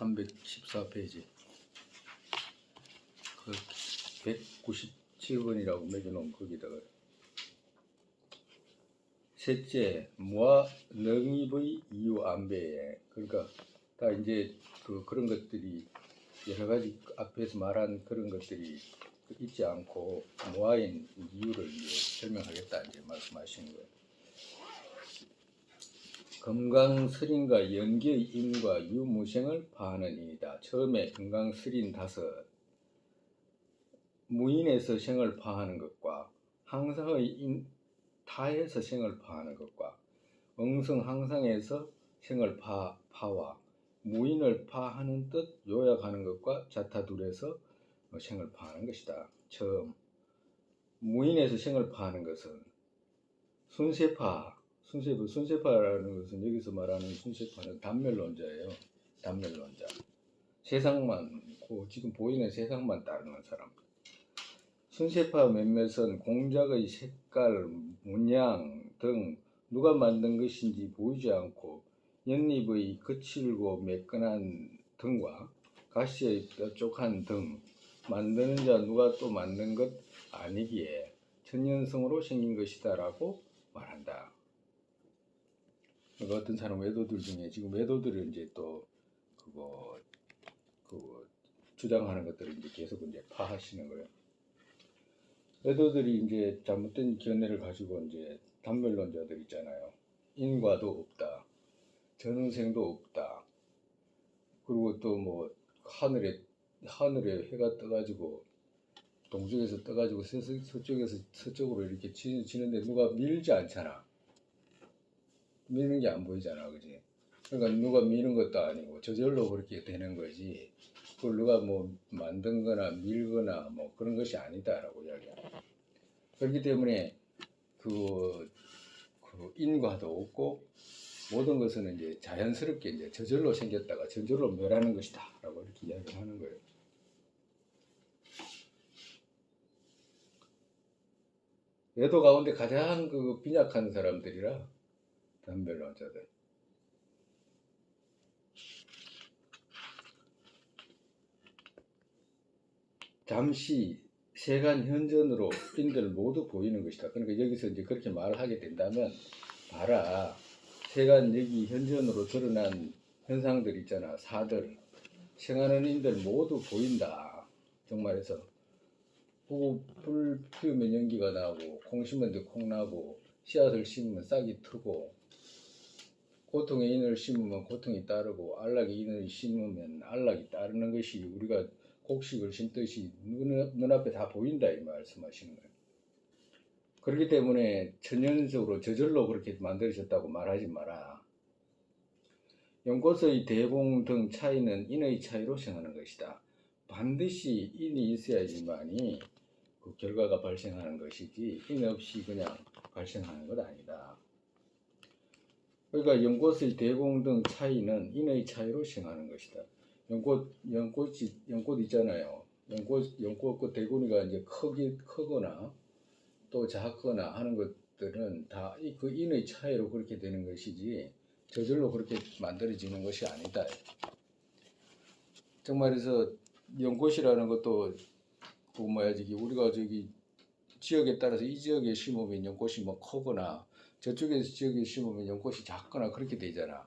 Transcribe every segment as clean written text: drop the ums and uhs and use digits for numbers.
314페이지 그 197번이라고 매겨놓은 거기다가 셋째, 무아 능입의 이유 안배에, 그러니까 다 이제 그런 것들이 여러 가지 앞에서 말한 그런 것들이 있지 않고 무아인 이유를 이제 설명하겠다 이제 말씀하시는 거예요. 금강설인과 연계의 인과 유무생을 파하는 인이다. 처음에 금강설인 다섯, 무인에서 생을 파하는 것과 항상의 타에서 생을 파하는 것과 응성항상에서 생을 파와 무인을 파하는 뜻 요약하는 것과 자타둘에서 생을 파하는 것이다. 처음 무인에서 생을 파하는 것은 순세파라는 것은 여기서 말하는 순세파는 단멸론자예요. 단멸론자. 세상만, 지금 보이는 세상만 따르는 사람. 순세파 몇몇은 공작의 색깔, 문양 등 누가 만든 것인지 보이지 않고 연잎의 거칠고 매끈한 등과 가시의 뾰족한 등 만드는 자 누가 또 만든 것 아니기에 천연성으로 생긴 것이다 라고 말한다. 어떤 사람 외도들 중에 지금 외도들을 이제 또 그거 주장하는 것들을 이제 계속 이제 파하시는 거예요. 외도들이 이제 잘못된 견해를 가지고 이제 단멸론자들 있잖아요. 인과도 없다, 전생도 없다, 그리고 또 뭐 하늘에 해가 떠가지고 동쪽에서 떠가지고 서쪽에서 서쪽으로 이렇게 지는데 누가 밀지 않잖아. 미는 게 안 보이잖아, 그지? 그러니까 누가 미는 것도 아니고 저절로 그렇게 되는 거지. 그걸 누가 뭐 만든거나 밀거나 뭐 그런 것이 아니다라고 이야기합니다. 그렇기 때문에 그 인과도 없고 모든 것은 이제 자연스럽게 이제 저절로 생겼다가 저절로 멸하는 것이다라고 이렇게 이야기하는 거예요. 외도 가운데 가장 빈약한 사람들이라 단멸론자들. 잠시 세간 현전으로 인들 모두 보이는 것이다. 그러니까 여기서 이제 그렇게 말을 하게 된다면 봐라, 세간 여기 현전으로 드러난 현상들 있잖아. 사들 생하는 인들 모두 보인다. 정말해서 불 피우면 연기가 나고 콩 심으면 콩 나고 씨앗을 심으면 싹이 트고 고통의 인을 심으면 고통이 따르고 안락의 인을 심으면 안락이 따르는 것이 우리가 곡식을 심듯이 눈앞에 다 보인다 이 말씀하시는 거예요. 그렇기 때문에 천연적으로 저절로 그렇게 만들어졌다고 말하지 마라. 연꽃의 대공 등 차이는 인의 차이로 생하는 것이다. 반드시 인이 있어야지만이 그 결과가 발생하는 것이지 인 없이 그냥 발생하는 것 아니다. 그러니까 연꽃의 대공 등 차이는 인의 차이로 생하는 것이다. 연꽃 있잖아요. 연꽃 그 대구니가 이제 크거나 또 작거나 하는 것들은 다 그 인의 차이로 그렇게 되는 것이지 저절로 그렇게 만들어지는 것이 아니다. 정말해서 연꽃이라는 것도 우리가 지역에 따라서 이 지역에 심으면 연꽃이 뭐 크거나 저쪽에 지역에 심으면 연꽃이 작거나 그렇게 되잖아.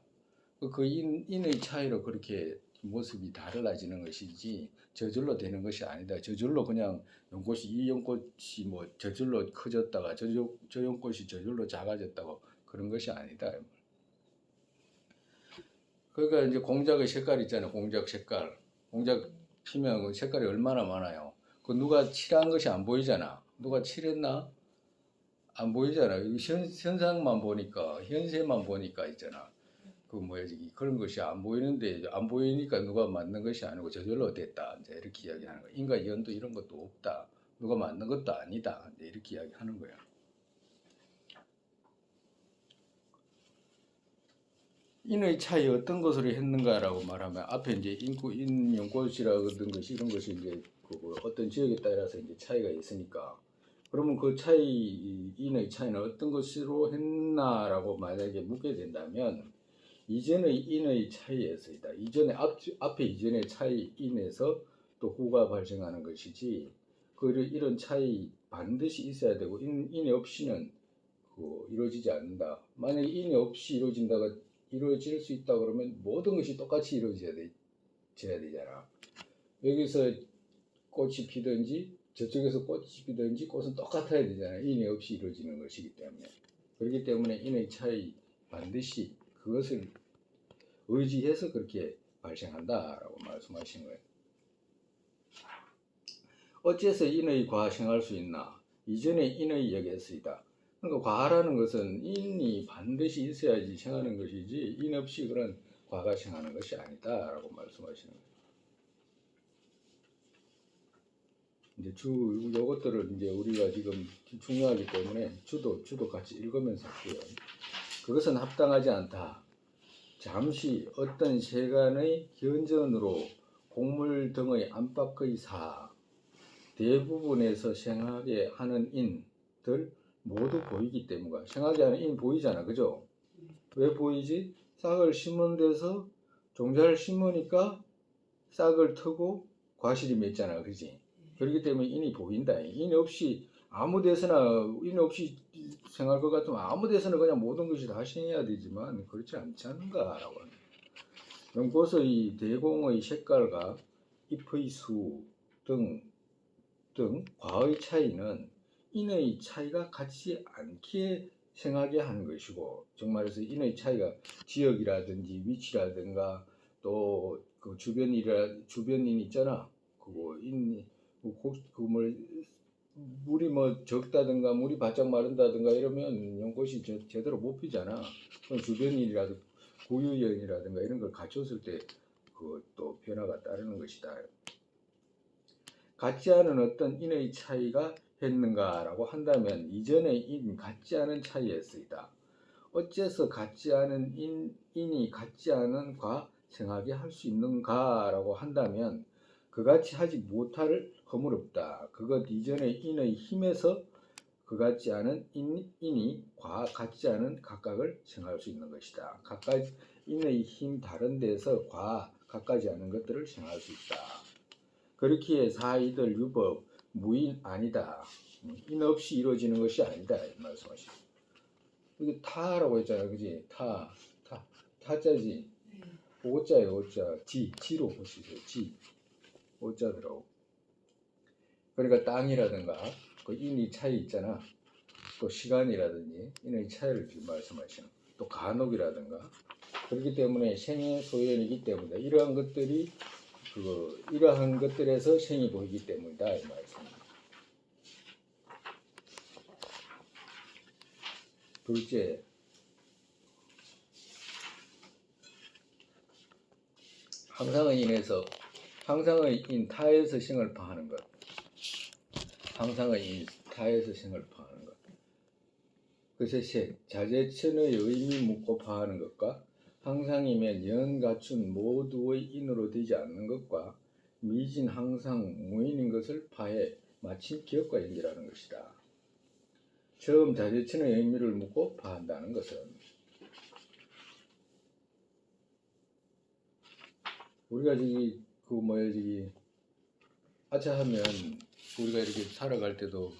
그 인의 차이로 그렇게 모습이 달라지는 것이지 저절로 되는 것이 아니다. 저절로 그냥 이 연꽃이 뭐 저절로 커졌다가 저 연꽃이 저절로 작아졌다고 그런 것이 아니다. 그러니까 이제 공작의 색깔 있잖아요. 공작 색깔. 공작 피면 색깔이 얼마나 많아요. 그 누가 칠한 것이 안 보이잖아. 누가 칠했나? 안 보이잖아. 현상만 보니까, 현세만 보니까 있잖아. 그런 것이 안 보이는데, 안 보이니까 누가 만든 것이 아니고 저절로 됐다. 이제 이렇게 이야기하는 거야. 인과 연도 이런 것도 없다. 누가 만든 것도 아니다. 이제 이렇게 이야기하는 거야. 인의 차이 어떤 것으로 했는가라고 말하면 앞에 이제 인연꽃이라고 하던 것이 이런 것이 이제 어떤 지역에 따라서 이제 차이가 있으니까 그러면 그 인의 차이는 어떤 것으로 했나라고 만약에 묻게 된다면 이전의 인의 차이에서이다. 앞에 이전의 차이 인에서 또 후가 발생하는 것이지. 이런 차이 반드시 있어야 되고 인이 없이는 이루어지지 않는다. 만약에 인이 없이 이루어질 수 있다 그러면 모든 것이 똑같이 이루어져야 되잖아. 여기서 꽃이 피든지 저쪽에서 꽃이 피든지 꽃은 똑같아야 되잖아요. 인이 없이 이루어지는 것이기 때문에. 그렇기 때문에 인의 차이 반드시 그것을 의지해서 그렇게 발생한다라고 말씀하신 거예요. 어째서 인의 과 생할 수 있나? 이전에 인의 역에서이다. 그러니까 과라는 것은 인이 반드시 있어야지 생하는 것이지 인 없이 그런 과가 생하는 것이 아니다라고 말씀하시는 거예요. 이제 요것들을 이제 우리가 지금 중요하기 때문에 주도 같이 읽으면서 할게요. 그것은 합당하지 않다. 잠시 어떤 세간의 현전으로 곡물 등의 안팎의 사 대부분에서 생하게 하는 인들 모두 보이기 때문이야. 생하게 하는 인 보이잖아, 그죠? 왜 보이지? 싹을 심은 데서 종자를 심으니까 싹을 트고 과실이 맺잖아, 그지? 그렇기 때문에 인이 보인다. 인 없이 아무 데서나 인 없이 생할 것 같으면 아무 데서나 그냥 모든 것이 다 생해야 되지만 그렇지 않지 않은가라고 합니다. 연꽃의 이 대공의 색깔과 잎의 수 등 과의 차이는 인의 차이가 같지 않게 생하게 하는 것이고, 정말해서 인의 차이가 지역이라든지 위치라든가 또 그 주변인 있잖아. 그거 물이 뭐 적다든가 물이 바짝 마른다든가 이러면 연꽃이 제대로 못 피잖아. 그럼 주변인이라든가 고유연이라든가 이런 걸 갖췄을 때 또 변화가 따르는 것이다. 같지 않은 어떤 인의 차이가 했는가라고 한다면 이전의 인 같지 않은 차이에 쓰이다. 어째서 같지 않은 인이 같지 않은 과 생하게 할 수 있는가라고 한다면 그같이 하지 못할 허물없다. 그것 이전의 인의 힘에서 그같지 않은 인이 과 같지 않은 각각을 생할 수 있는 것이다. 각각 인의 힘 다른 데서 과 각가지 않은 것들을 생할 수 있다. 그렇기에 사이들 유법 무인 아니다. 인 없이 이루어지는 것이 아니다. 말씀하시죠. 이게 타라고 했잖아요, 그지? 타자지. 오자예요, 오자. 지로 보시세요. 지. 오자더라고. 그러니까 땅이라든가 그 인의 차이 있잖아. 또 시간이라든지 인의 차이를 말씀하시는. 또 간혹이라든가. 그렇기 때문에 생의 소연이기 때문에 이러한 것들이 이러한 것들에서 생이 보이기 때문이다 이 말씀입니다. 둘째, 항상의 인 타에서 생을 파하는 것. 항상의 인 타에서 생을 파하는 것. 그래서 자재천의 의미 묻고 파하는 것과 항상이면 연 갖춘 모두의 인으로 되지 않는 것과 미진 항상 무인인 것을 파해 마침 기업과 연결하는 것이다. 처음 자재천의 의미를 묻고 파한다는 것은 우리가 아차 하면 우리가 이렇게 살아갈 때도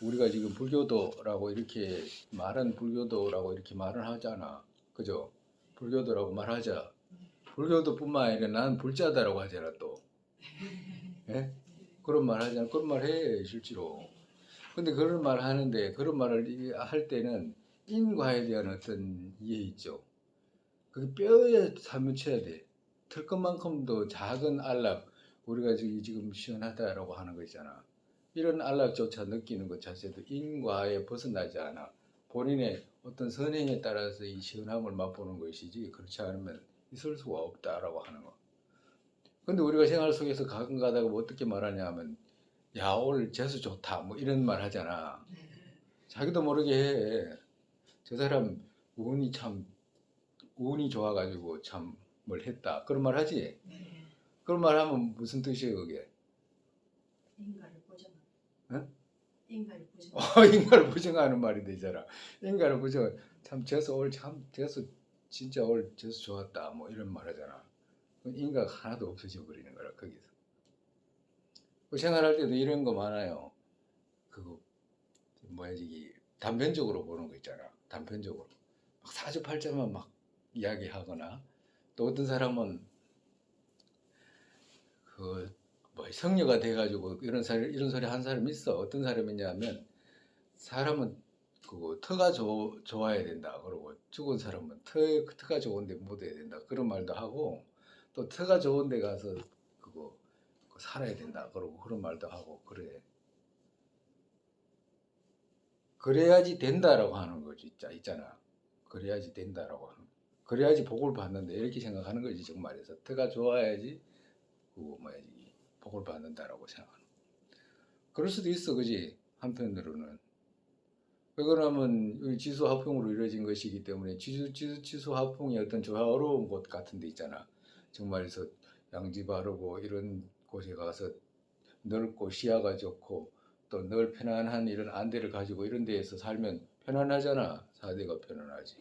우리가 지금 불교도라고 이렇게 말을 하잖아. 그죠? 불교도라고 말하자. 불교도뿐만 아니라 난 불자다라고 하잖아 또. 예? 그런 말 하잖아. 그런 말 해 실제로. 근데 그런 말 하는데 그런 말을 할 때는 인과에 대한 어떤 이해 있죠. 그게 뼈에 사무쳐야 돼. 틀 것만큼도 작은 안락, 우리가 지금 시원하다라고 하는 거 있잖아. 이런 안락조차 느끼는 것 자체도 인과에 벗어나지 않아. 본인의 어떤 선행에 따라서 이 시원함을 맛보는 것이지 그렇지 않으면 있을 수가 없다라고 하는 거. 근데 우리가 생활 속에서 가끔 가다가 뭐 어떻게 말하냐 하면 야 오늘 재수 좋다 뭐 이런 말 하잖아. 자기도 모르게 해. 저 사람 운이 좋아가지고 참 뭘 했다 그런 말 하지. 그런 말 하면 무슨 뜻이에요 그게? 인가를 보정하는. 응? 인가를 보정하는. 인간을 부정하는 말이 되잖아. 인간을 부정. 참 재수 오늘 참 재수 진짜 오늘 재수 좋았다 뭐 이런 말 하잖아. 인과가 하나도 없어져 버리는 거라 거기서. 그 생활할 때도 이런 거 많아요. 그거 뭐야 이게 단편적으로 보는 거 있잖아. 단편적으로 막 사주팔자만 막 이야기하거나 또 어떤 사람은 그 뭐 성녀가 돼가지고 이런 소리 한 사람 있어. 어떤 사람이냐면 사람은 그 터가 좋아야 된다. 그러고 죽은 사람은 터가 좋은데 못 해야 된다. 그런 말도 하고 또 터가 좋은데 가서 그거 살아야 된다. 그러고 그런 말도 하고 그래. 그래야지 된다라고 하는 거지. 있잖아. 그래야지 된다라고 하는. 그래야지 복을 받는다. 이렇게 생각하는 거지 정말에서. 터가 좋아야지 그거 뭐야지 복을 받는다라고 생각하는. 그럴 수도 있어, 그지? 한편으로는. 왜 그러냐면 지수 화풍으로 이루어진 것이기 때문에 지수 화풍이 어떤 조화로운 곳 같은 데 있잖아. 정말에서 양지 바르고 이런 곳에 가서 넓고 시야가 좋고 또 늘 편안한 이런 안대를 가지고 이런 데에서 살면 편안하잖아. 사대가 편안하지.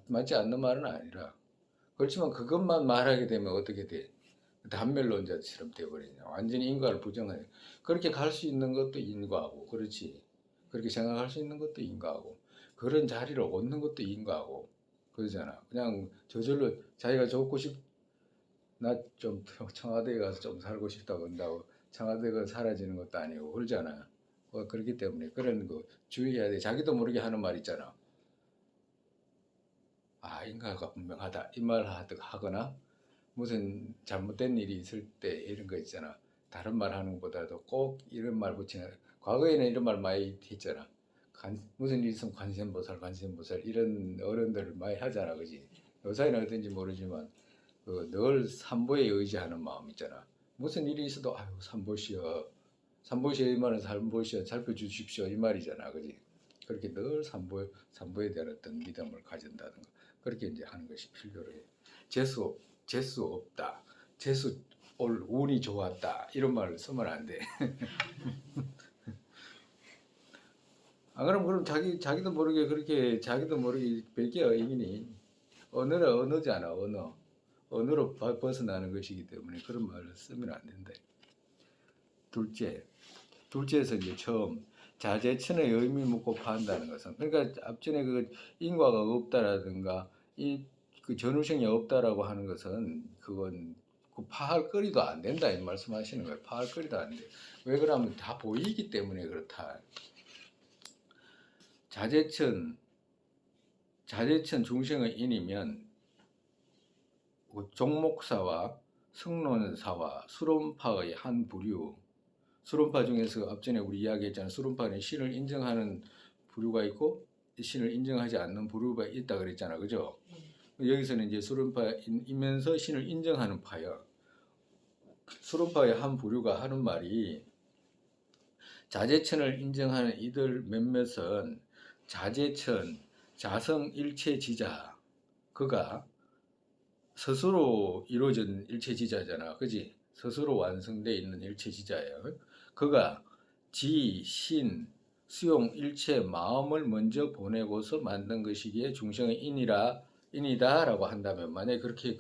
맞지 않는 말은 아니라. 그렇지만 그것만 말하게 되면 어떻게 돼? 단멸론자처럼 돼버리냐. 완전히 인과를 부정해. 그렇게 갈 수 있는 것도 인과하고, 그렇지. 그렇게 생각할 수 있는 것도 인과하고, 그런 자리를 얻는 것도 인과하고, 그러잖아. 그냥 저절로 자기가 좋고 나 좀 청와대에 가서 좀 살고 싶다고 한다고 청와대가 사라지는 것도 아니고, 그러잖아. 그렇기 때문에 그런 거 주의해야 돼. 자기도 모르게 하는 말 있잖아. 아, 인과가 분명하다. 이 말 하거나, 무슨 잘못된 일이 있을 때 이런 거 있잖아. 다른 말 하는 것보다도 꼭 이런 말 붙이는. 과거에는 이런 말 많이 했잖아. 무슨 일 있으면 관세음보살, 관세음보살 이런 어른들을 많이 하잖아, 그지? 요사이는 어떤지 모르지만 늘 삼보에 의지하는 마음 있잖아. 무슨 일이 있어도 아유 삼보시여, 삼보시여 이 말은 삼보시여 살펴주십시오 이 말이잖아, 그지? 그렇게 늘 삼보에 대한 어떤 믿음을 가진다든가 그렇게 이제 하는 것이 필요로 해. 재수 없다. 재수 올 운이 좋았다. 이런 말을 쓰면 안 돼. 아 그럼 자기도 모르게 그렇게 자기도 모르게 베껴 이민이 언어는 언어잖아. 언어로 벗어나는 것이기 때문에 그런 말을 쓰면 안 된다. 둘째에서 이제 처음 자제천의 의미 묻고 판다는 것은 그러니까 앞전에 그 인과가 없다라든가 이 그 전후생이 없다라고 하는 것은 그건 그 파할 거리도 안 된다 이 말씀하시는 거예요. 파할 거리도 안 돼. 왜 그러면 다 보이기 때문에 그렇다. 자제천 중생의 인이면 종목사와 승론사와 수론파의 한 부류. 수론파 중에서 앞전에 우리 이야기했잖아요. 수론파는 신을 인정하는 부류가 있고 신을 인정하지 않는 부류가 있다 그랬잖아, 그죠? 여기서는 이제 수론파이면서 신을 인정하는 파야. 수론파의 한 부류가 하는 말이 자제천을 인정하는 이들 몇몇은 자제천, 자성일체지자, 그가 스스로 이루어진 일체지자잖아, 그지? 스스로 완성되어 있는 일체지자예요. 그가 지, 신, 수용 일체 마음을 먼저 보내고서 만든 것이기에 중생의 인이다라고 한다면 만약에 그렇게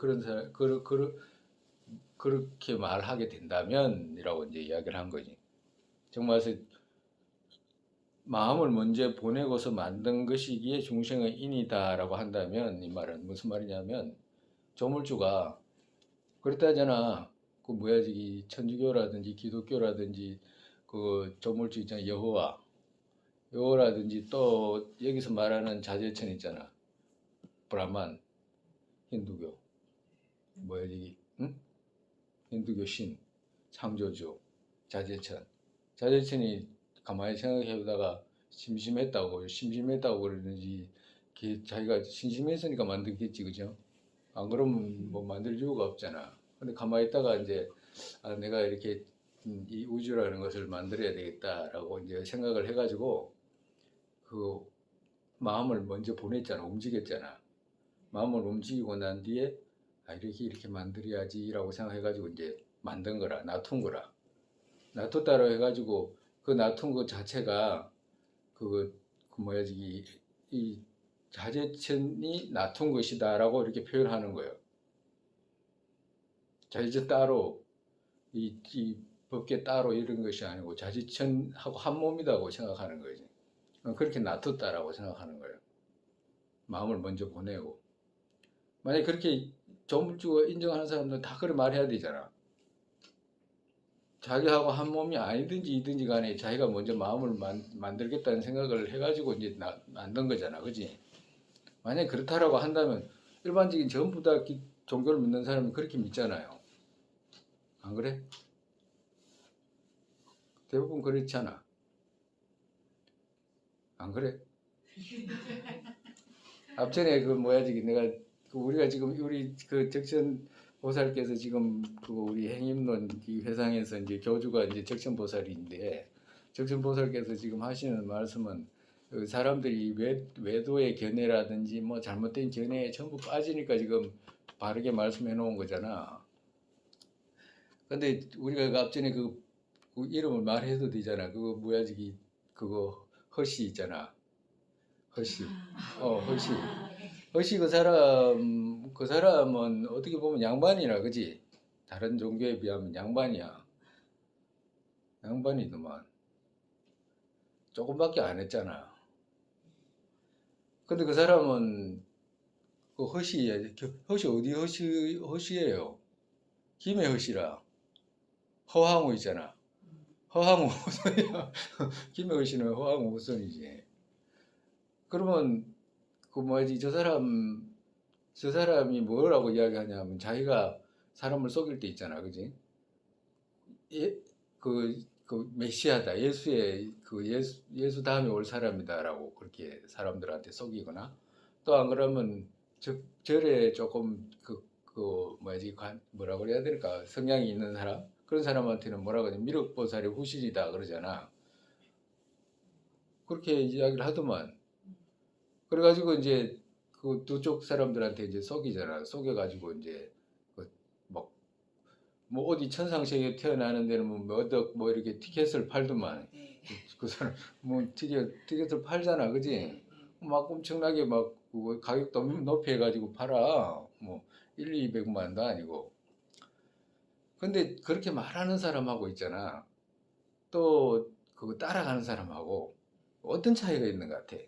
말하게 된다면이라고 이제 이야기를 한 거지. 정말 마음을 먼저 보내고서 만든 것이기에 중생의 인이다라고 한다면 이 말은 무슨 말이냐면 조물주가 그렇다잖아. 그 뭐야 저기 천주교라든지 기독교라든지 그 조물주 있잖아. 여호와라든지 또 여기서 말하는 자제천 있잖아. 브라만 힌두교 뭐야 저기 응? 힌두교 신 창조주 자제천이 가만히 생각해보다가 심심했다고 그러는지 자기가 심심했으니까 만들겠지, 그죠? 안 그러면 뭐 만들 이유가 없잖아. 근데 가만히 있다가 이제 내가 이렇게 이 우주라는 것을 만들어야 되겠다라고 이제 생각을 해가지고 그 마음을 먼저 보냈잖아. 움직였잖아. 마음을 움직이고 난 뒤에 이렇게 만들어야지라고 생각해가지고 이제 만든 거라, 놔둔 거라. 놔뒀다고 해가지고 그 놔둔 것 자체가 그 뭐야 이 자제천이 나툰 것이다라고 이렇게 표현하는 거예요. 자제천 따로 이 법계 따로 이런 것이 아니고 자제천하고 한 몸이라고 생각하는 거지. 그렇게 놔뒀다라고 생각하는 거예요. 마음을 먼저 보내고. 만약에 그렇게 조물주가 인정하는 사람들은 다 그렇게 말해야 되잖아. 자기하고 한 몸이 아니든지 이든지 간에 자기가 먼저 마음을 만들겠다는 생각을 해가지고 이제 만든 거잖아. 그지? 만약에 그렇다라고 한다면 일반적인 전부 다 종교를 믿는 사람이 그렇게 믿잖아요. 안 그래? 대부분 그렇잖아. 안 그래? 앞전에 그 뭐야 지금 내가 우리가 지금 우리 그 적천 보살께서 지금 그 우리 행임론 이 회상에서 이제 교주가 이제 적천 보살인데 적천 보살께서 지금 하시는 말씀은 그 사람들이 외도의 견해라든지 뭐 잘못된 견해에 전부 빠지니까 지금 바르게 말씀해 놓은 거잖아. 근데 우리가 그 앞전에 그 이름을 말해도 되잖아. 그거 뭐야 저기 그거 허씨 있잖아. 허씨. 허씨. 허씨 그 사람은 어떻게 보면 양반이라 그지? 다른 종교에 비하면 양반이야. 양반이더만. 조금밖에 안 했잖아. 근데 그 사람은 그 허씨야. 허씨 어디 허씨예요? 김해 허씨라. 허황우 있잖아. 허황우 후손이야. 김해 허씨는 허황우 후손이지. 그러면 그 뭐지 저 사람이 뭐라고 이야기하냐면 자기가 사람을 속일 때 있잖아, 그지? 예, 그 메시아다, 예수 다음에 올 사람이다라고 그렇게 사람들한테 속이거나 또 안 그러면 절에 조금 뭐지 뭐라고 그래야 될까 성향이 있는 사람 그런 사람한테는 뭐라고 하냐 미륵보살의 후신이다 그러잖아. 그렇게 이야기를 하더만. 그래가지고 이제 그 두 쪽 사람들한테 이제 속이잖아. 속여가지고 이제 뭐, 뭐 어디 천상세계에 태어나는 데는 뭐 이렇게 티켓을 팔더만. 그 사람 뭐 티켓을 팔잖아, 그지? 막 엄청나게 막 그거 가격도 높이 해가지고 팔아. 뭐 1, 200만도 아니고. 근데 그렇게 말하는 사람하고 있잖아. 또 그거 따라가는 사람하고 어떤 차이가 있는 것 같아?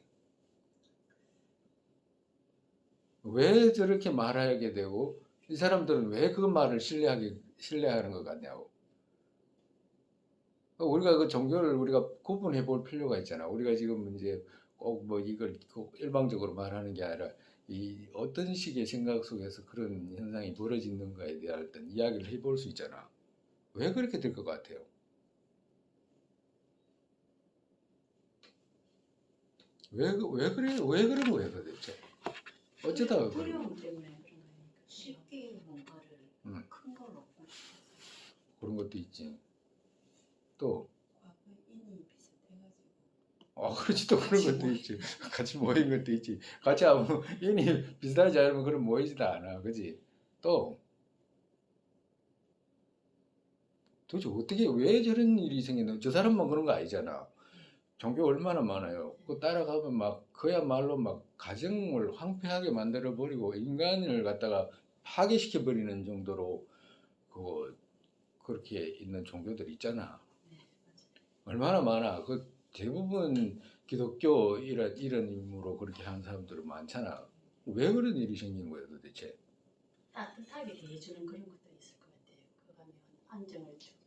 왜 저렇게 말하게 되고 이 사람들은 왜 그 말을 신뢰하는 것 같냐고. 우리가 그 종교를 우리가 구분해 볼 필요가 있잖아. 우리가 지금 이제 꼭 뭐 이걸 꼭 일방적으로 말하는 게 아니라 이 어떤 식의 생각 속에서 그런 현상이 벌어지는가에 대한 어떤 이야기를 해볼 수 있잖아. 왜 그렇게 될 것 같아요? 왜 그런 거예요 도대체? 어쩌다 그런 거야? 두려움 때문에 그런 거니까. 쉽게 뭔가를 음. 큰 걸 얻고 싶어서 그런 것도 있지. 또 과거에 인이 비슷해가지고 그렇지 또 그런 것도 있지. 같이 모인 것도 있지. 같이 아무 인이 비슷하지 않으면 그럼 모이지도 않아, 그지? 또 도대체 어떻게 왜 저런 일이 생기는? 저 사람만 그런 거 아니잖아. 종교 얼마나 많아요. 그 따라가면 막 그야말로 막 가정을 황폐하게 만들어 버리고 인간을 갖다가 파괴시켜 버리는 정도로 그렇게 있는 종교들 있잖아. 네, 맞아요. 얼마나 많아. 그 대부분 기독교 이런 임무로 그렇게 하는 사람들은 많잖아. 왜 그런 일이 생긴 거야 도대체? 따뜻하게 대해주는 그런 것도 있을 것 같아요. 그 가면 안정을 주고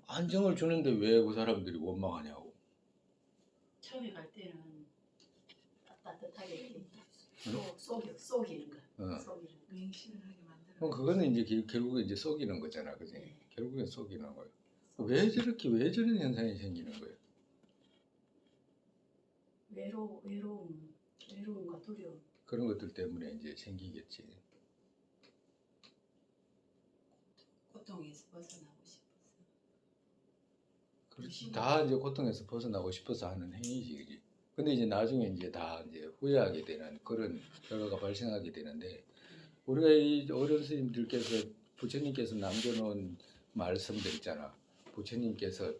안정을 주는데 왜 그 사람들이 원망하냐고. 처음에 갈 때는 따뜻하게 이렇게 응? 속이는 거. 어. 속이는 거. 맹신을 하게 만들어. 그럼 그거는 이제 결국에 이제 속이는 거잖아, 그지? 네. 결국엔 속이는 거야. 왜 저런 현상이 생기는 거예요? 외로움과 두려움. 그런 것들 때문에 이제 생기겠지. 고통에서 벗어나고 싶어서. 그렇지. 다 이제 고통에서 벗어나고 싶어서 하는 행위지, 그지? 근데 이제 나중에 이제 다 이제 후회하게 되는 그런 결과가 발생하게 되는데, 우리가 이 어른 스님들께서 부처님께서 남겨놓은 말씀들 있잖아. 부처님께서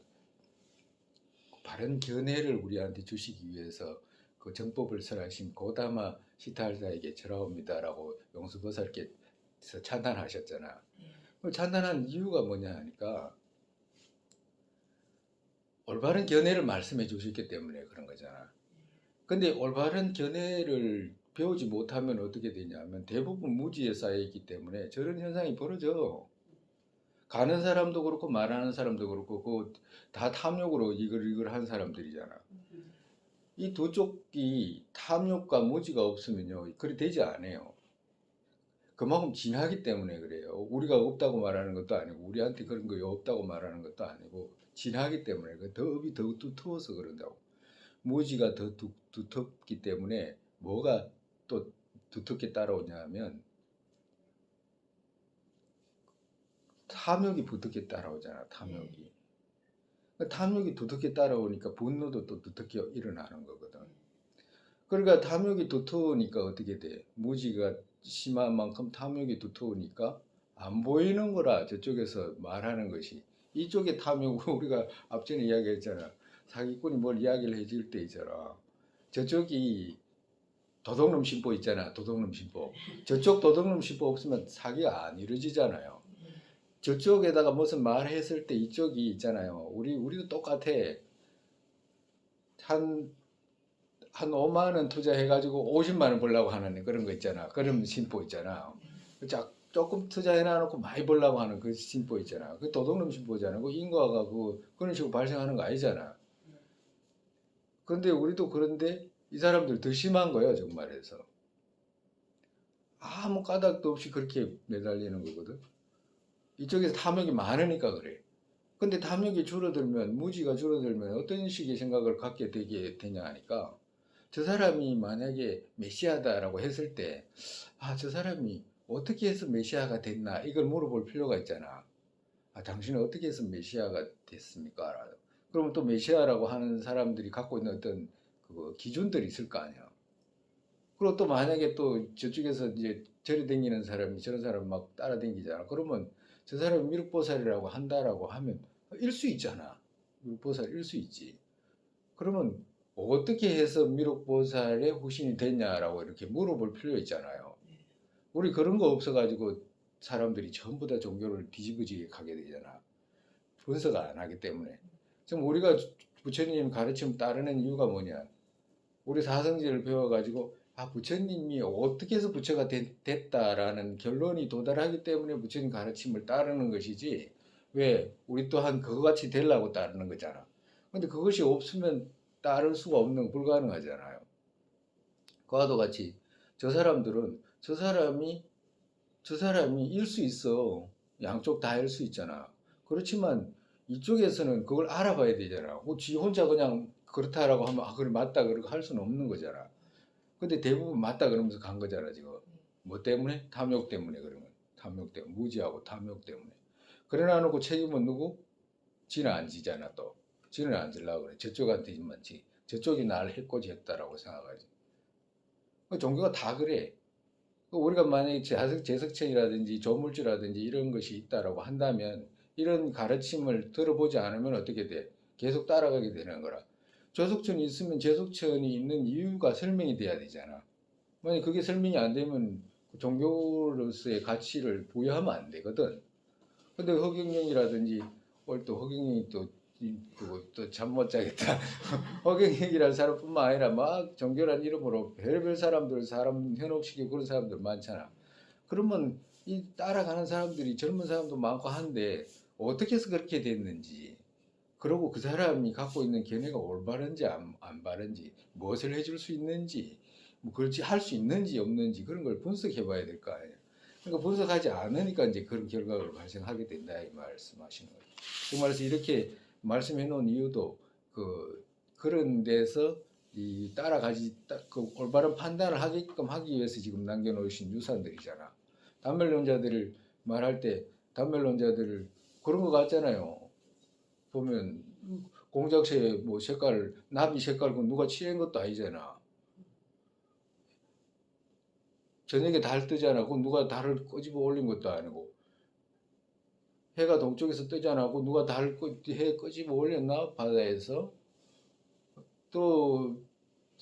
바른 견해를 우리한테 주시기 위해서 그 정법을 설하신 고다마 시타할사에게 절하옵니다라고 용수보살께서 찬탄하셨잖아. 예. 찬탄한 이유가 뭐냐 하니까 올바른 견해를 말씀해 주셨기 때문에 그런 거잖아. 근데 올바른 견해를 배우지 못하면 어떻게 되냐면 대부분 무지에 쌓여 있기 때문에 저런 현상이 벌어져. 가는 사람도 그렇고 말하는 사람도 그렇고 그 다 탐욕으로 이걸 한 사람들이잖아. 이 두 쪽이 탐욕과 무지가 없으면요, 그리 되지 않아요. 그만큼 진하기 때문에 그래요. 우리가 없다고 말하는 것도 아니고 우리한테 그런 거 없다고 말하는 것도 아니고 진하기 때문에 그 업이 더 두터워서 그런다고. 무지가 더 두텁기 때문에 뭐가 또 두텁게 따라오냐 하면 탐욕이 두텁게 따라오잖아. 탐욕이. 탐욕이 두텁게 따라오니까 분노도 또 두텁게 일어나는 거거든. 그러니까 탐욕이 두터우니까 어떻게 돼? 무지가 심한 만큼 탐욕이 두터우니까 안 보이는 거라 저쪽에서 말하는 것이. 이쪽에 탐욕, 우리가 앞전에 이야기했잖아. 사기꾼이 뭘 이야기를 해줄 때 있잖아. 저쪽이 도둑놈 심보 있잖아. 도둑놈 심보. 저쪽 도둑놈 심보 없으면 사기가 안 이루어지잖아요. 저쪽에다가 무슨 말 했을 때 이쪽이 있잖아요. 우리도 똑같아. 한 5만 원 투자해가지고 50만 원 벌려고 하는 그런 거 있잖아. 그런 심보 있잖아. 자, 조금 투자해놔놓고 많이 벌려고 하는 그 심보 있잖아. 그 도둑놈 심보잖아. 그 인과가 그런 식으로 발생하는 거 아니잖아. 근데 우리도 그런데 이 사람들 더 심한 거예요, 정말에서. 아무 까닭도 없이 그렇게 매달리는 거거든. 이쪽에서 탐욕이 많으니까 그래. 근데 탐욕이 줄어들면, 무지가 줄어들면 어떤 식의 생각을 갖게 되냐 하니까 저 사람이 만약에 메시아다라고 했을 때, 저 사람이 어떻게 해서 메시아가 됐나? 이걸 물어볼 필요가 있잖아. 당신은 어떻게 해서 메시아가 됐습니까? 그러면 또 메시아라고 하는 사람들이 갖고 있는 어떤 기준들이 있을 거 아니야. 그리고 또 만약에 또 저쪽에서 이제 절에 댕기는 사람이 저런 사람 막 따라댕기잖아. 그러면 저 사람이 미륵보살이라고 한다라고 하면 일 수 있잖아. 미륵보살 일 수 있지. 그러면 어떻게 해서 미륵보살의 후신이 됐냐라고 이렇게 물어볼 필요 있잖아요. 우리 그런 거 없어가지고 사람들이 전부 다 종교를 뒤집어지게 가게 되잖아. 분석 안 하기 때문에. 지금 우리가 부처님 가르침 따르는 이유가 뭐냐? 우리 사성제를 배워가지고 부처님이 어떻게 해서 부처가 됐다라는 결론이 도달하기 때문에 부처님 가르침을 따르는 것이지, 왜 우리 또한 그거같이 되려고 따르는 거잖아. 근데 그것이 없으면 따를 수가 없는, 불가능하잖아요. 그와도 같이 저 사람들은 저 사람이 일 수 있어. 양쪽 다 일 수 있잖아. 그렇지만 이쪽에서는 그걸 알아봐야 되잖아. 지 혼자 그냥 그렇다라고 하면 그래 맞다 그러고 할 수는 없는 거잖아. 근데 대부분 맞다 그러면서 간 거잖아 지금. 뭐 때문에? 탐욕 때문에 그런 거야. 탐욕 때문에. 무지하고 탐욕 때문에. 그래 놔놓고 책임은 누구? 지는 안 지잖아 또. 지는 안 지려고 그래. 저쪽한테만 지. 저쪽이 나를 해코지 했다라고 생각하지. 종교가 다 그래. 우리가 만약에 제석천이라든지 조물주라든지 이런 것이 있다라고 한다면 이런 가르침을 들어보지 않으면 어떻게 돼? 계속 따라가게 되는 거라. 조석천이 있으면 제석천이 있는 이유가 설명이 돼야 되잖아. 만약 그게 설명이 안 되면 종교로서의 가치를 부여하면 안 되거든. 근데 허경영이라든지 오늘 또 허경영이 또 잠 못 자겠다. 허경영이라는 사람뿐만 아니라 막 종교란 이름으로 별별 사람들 사람 현혹시키고 그런 사람들 많잖아. 그러면 이 따라가는 사람들이 젊은 사람도 많고 한데 어떻게 해서 그렇게 됐는지, 그리고 그 사람이 갖고 있는 견해가 올바른지 안 바른지, 무엇을 해줄 수 있는지, 뭐 그렇지 할 수 있는지 없는지 그런 걸 분석해봐야 될 거 아니에요. 그러니까 분석하지 않으니까 이제 그런 결과가 발생하게 된다 이 말씀하시는 거예요. 그 말해서 이렇게 말씀해 놓은 이유도 그런 데서 이 따라가지 그 올바른 판단을 하게끔 하기 위해서 지금 남겨놓으신 유산들이잖아. 단멸론자들을 말할 때 단멸론자들을 그런 거 같잖아요. 보면 공작새 뭐 색깔 나비 색깔 그 누가 칠한 것도 아니잖아. 저녁에 달 뜨잖아. 그 누가 달을 끄집어 올린 것도 아니고. 해가 동쪽에서 뜨잖아. 그 누가 해 끄집어 올렸나 바다에서. 또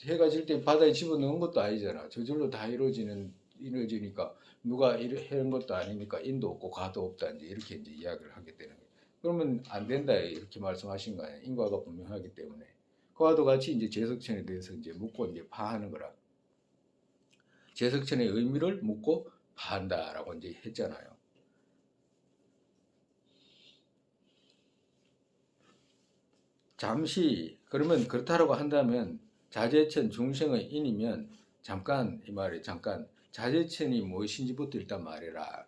해가 질 때 바다에 집어넣은 것도 아니잖아. 저절로 다 이루어지니까 누가 해는 것도 아니니까 인도 없고 과도 없다 이제 이렇게 이제 이야기를 하게 되는 거예요. 그러면 안 된다 이렇게 말씀하신 거 아니에요. 인과가 분명하기 때문에. 그와도 같이 이제 제석천에 대해서 이제 묻고 이제 파하는 거라. 제석천의 의미를 묻고 파한다라고 이제 했잖아요. 잠시 그러면 그렇다라고 한다면 자제천 중생의 인이면 잠깐 이 말이 잠깐 자제천이 무엇인지부터 일단 말해라.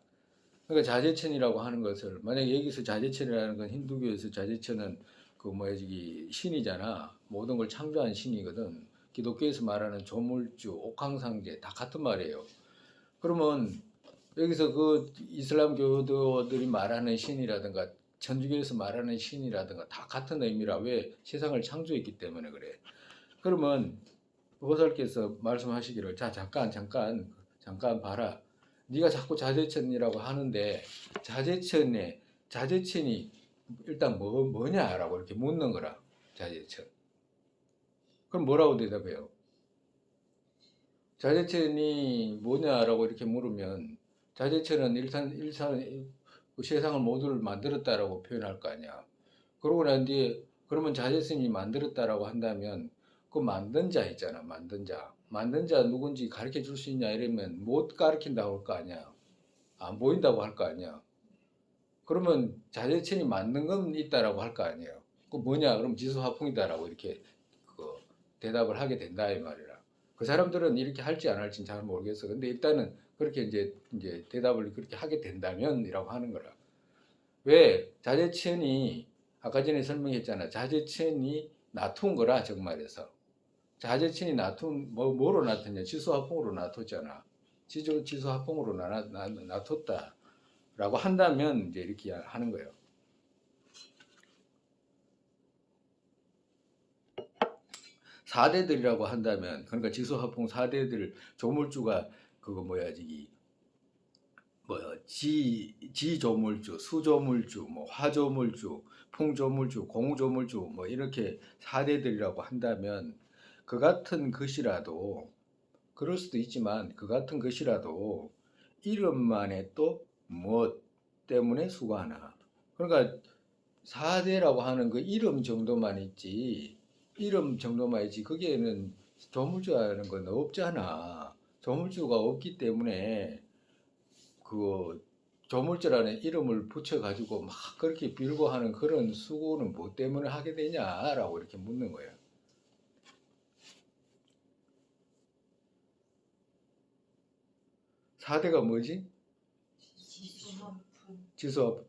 그러니까 자제천이라고 하는 것을 만약에 여기서 자제천이라는 건 힌두교에서 자제천은 그 뭐야 저기 신이잖아. 모든 걸 창조한 신이거든. 기독교에서 말하는 조물주, 옥황상제 다 같은 말이에요. 그러면 여기서 그 이슬람 교도들이 말하는 신이라든가 천주교에서 말하는 신이라든가 다 같은 의미라. 왜? 세상을 창조했기 때문에 그래. 그러면 보살께서 말씀하시기를 자 잠깐 봐라. 네가 자꾸 자제천이라고 하는데 자제천이 일단 뭐냐라고 이렇게 묻는 거라. 자제천. 그럼 뭐라고 대답해요? 자제천이 뭐냐라고 이렇게 물으면 자제천은 일단 그 세상을 모두를 만들었다라고 표현할 거 아니야. 그러고 난 뒤에 그러면 자제천이 만들었다라고 한다면 그 만든 자 있잖아. 만든 자 누군지 가르쳐 줄 수 있냐 이러면 못 가르친다고 할 거 아니야. 안 보인다고 할 거 아니야. 그러면 자제천이 만든 건 있다라고 할 거 아니에요. 그 뭐냐? 그럼 지수화풍이다라고 이렇게 그 대답을 하게 된다 이 말이라. 그 사람들은 이렇게 할지 안 할지는 잘 모르겠어. 근데 일단은 그렇게 이제 대답을 그렇게 하게 된다면이라고 하는 거라. 왜? 자제천이 아까 전에 설명했잖아. 자제천이 놔둔 거라 정말에서. 자제천이 뭐로 놔뒀냐? 지수화풍으로 놔뒀잖아. 지수화풍으로 놔뒀다라고 한다면 이제 이렇게 하는 거예요. 사대들이라고 한다면 그러니까 지수화풍 사대들 조물주가 그거 뭐야 저기 지조물주, 수조물주, 뭐 화조물주, 풍조물주, 공조물주 뭐 이렇게 사대들이라고 한다면 그 같은 것이라도 그럴 수도 있지만 그 같은 것이라도 이름만에 또 무엇 때문에 수고하나. 그러니까 사대라고 하는 그 이름 정도만 있지 거기에는 조물주라는 건 없잖아. 조물주가 없기 때문에 그 조물주라는 이름을 붙여가지고 막 그렇게 빌고 하는 그런 수고는 뭐 때문에 하게 되냐라고 이렇게 묻는 거예요. 사대가 뭐지? 지수화.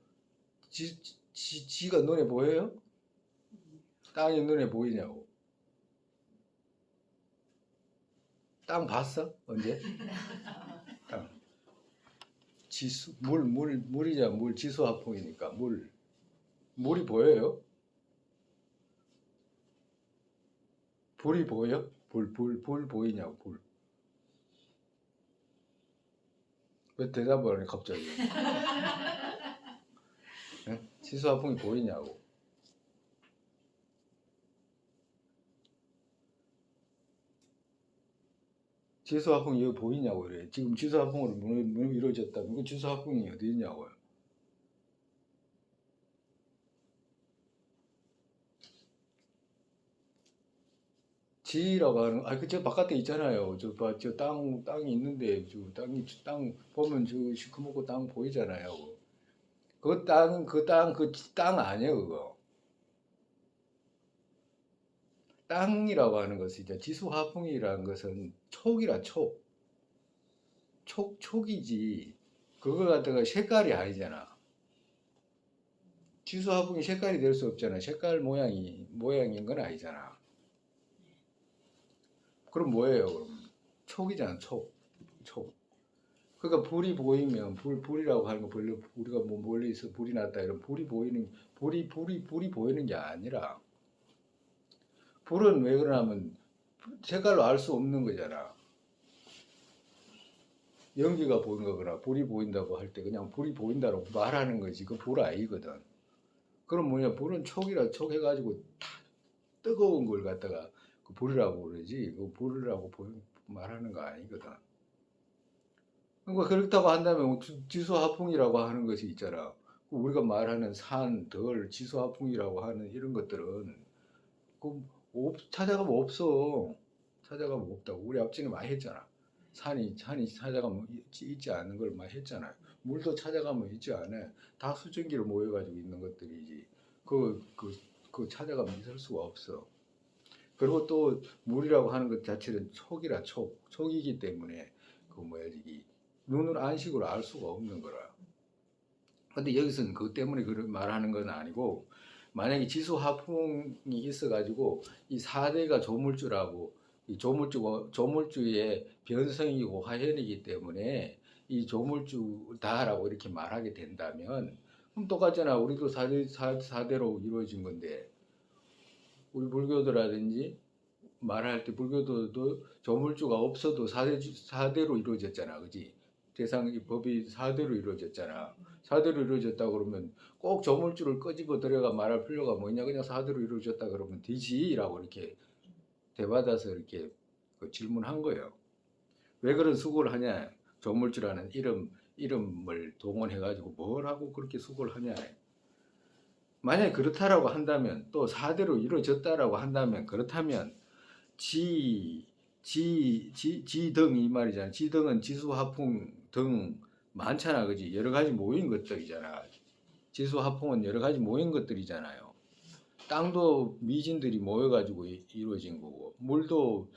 지가 눈에 보여요? 땅이 눈에 보이냐고. 땅 봤어? 언제? 땅. 물이냐, 지수화풍이니까, 물이 보여요? 불이 보여? 불 보이냐고, 불. 왜 대답을 안 해, 갑자기? 응? 지수화풍이 보이냐고. 지수화풍이 여기 보이냐고 그래. 지금 지수화풍으로 문이 이루어졌다면 그 지수화풍이 어디 있냐고요. 지라고 하는, 그저 바깥에 있잖아요. 저 땅이 있는데, 땅 보면 저 시커멓고 땅 보이잖아요. 그 땅 아니에요, 그거. 땅이라고 하는 것은 이제 지수화풍이라는 것은 촉이라 촉이지. 그거 갖다가 색깔이 아니잖아. 지수화풍이 색깔이 될 수 없잖아. 색깔 모양인 건 아니잖아. 그럼 뭐예요, 그럼? 촉이잖아, 촉. 그러니까 불이 보이면 불이라고 하는 거 우리가 뭐 멀리서 불이 났다 이런 불이 보이는 게 아니라 불은 왜 그러냐면 색깔로 알 수 없는 거잖아. 연기가 보이는 거거나 불이 보인다고 할 때 그냥 불이 보인다고 말하는 거지. 그 불 아니거든. 그럼 뭐냐, 불은 촉 해가지고 뜨거운 걸 갖다가 그 불이라고 그러지 그 불이라고 말하는 거 아니거든. 그러니까 그렇다고 한다면 지수화풍이라고 하는 것이 있잖아. 우리가 말하는 산, 덜, 지수화풍이라고 하는 이런 것들은 찾아가면 없어. 찾아가면 없다고. 우리 앞전에 많이 했잖아. 산이 찾아가면 있지 않은 걸 많이 했잖아요. 물도 찾아가면 있지 않아. 다 수증기로 모여가지고 있는 것들이지. 그 찾아가면 있을 수가 없어. 그리고 또 물이라고 하는 것 자체는 촉이라 촉이기 때문에 그 뭐야 이게 눈으로 안식으로 알 수가 없는 거라. 근데 여기서는 그것 때문에 그런 말하는 건 아니고 만약에 지수화풍이 있어가지고 이 4대가 조물주라고 이 조물주의 변성이고 화현이기 때문에 이 조물주다라고 이렇게 말하게 된다면 그럼 똑같잖아. 우리도 4대로 이루어진 건데 우리 불교도라든지 말할 때 불교도도 조물주가 없어도 4대로 이루어졌잖아. 그지? 대상이 법이 4대로 이루어졌잖아. 4대로 이루어졌다 그러면 꼭 조물주를 끄집어 들여가 말할 필요가 뭐냐. 그냥 4대로 이루어졌다 그러면 되지라고 이렇게 대받아서 이렇게 그 질문한 거예요. 왜 그런 수고를 하냐. 조물주라는 이름을 동원해가지고 뭘 하고 그렇게 수고를 하냐. 만약에 그렇다라고 한다면 또 4대로 이루어졌다라고 한다면 그렇다면 지등 이 말이잖아. 지등은 지수화풍 등 많잖아. 그지? 여러 가지 모인 것들이잖아. 지수화풍은 여러 가지 모인 것들이잖아요. 땅도 미진들이 모여가지고 이루어진 거고, 물도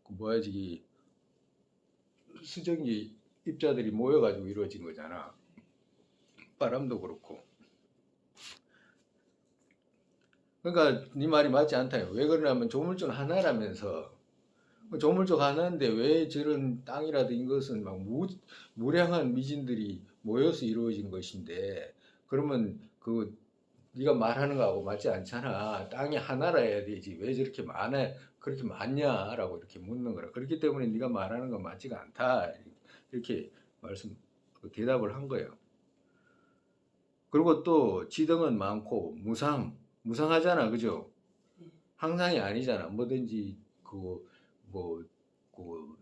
뭐야지 수증기 입자들이 모여가지고 이루어진 거잖아. 바람도 그렇고. 그러니까 네 말이 맞지 않다요. 왜 그러냐면 조물주는 하나라면서 조물주 하나인데 왜 저런 땅이라든 이것은 막 무량한 미진들이 모여서 이루어진 것인데 그러면 그 네가 말하는 거하고 맞지 않잖아. 땅이 하나라 해야 되지. 왜 저렇게 그렇게 많냐라고 이렇게 묻는 거라. 그렇기 때문에 네가 말하는 건 맞지가 않다. 이렇게 대답을 한 거예요. 그리고 또 지등은 많고 무상하잖아. 그죠? 항상이 아니잖아. 뭐든지 뭐, 그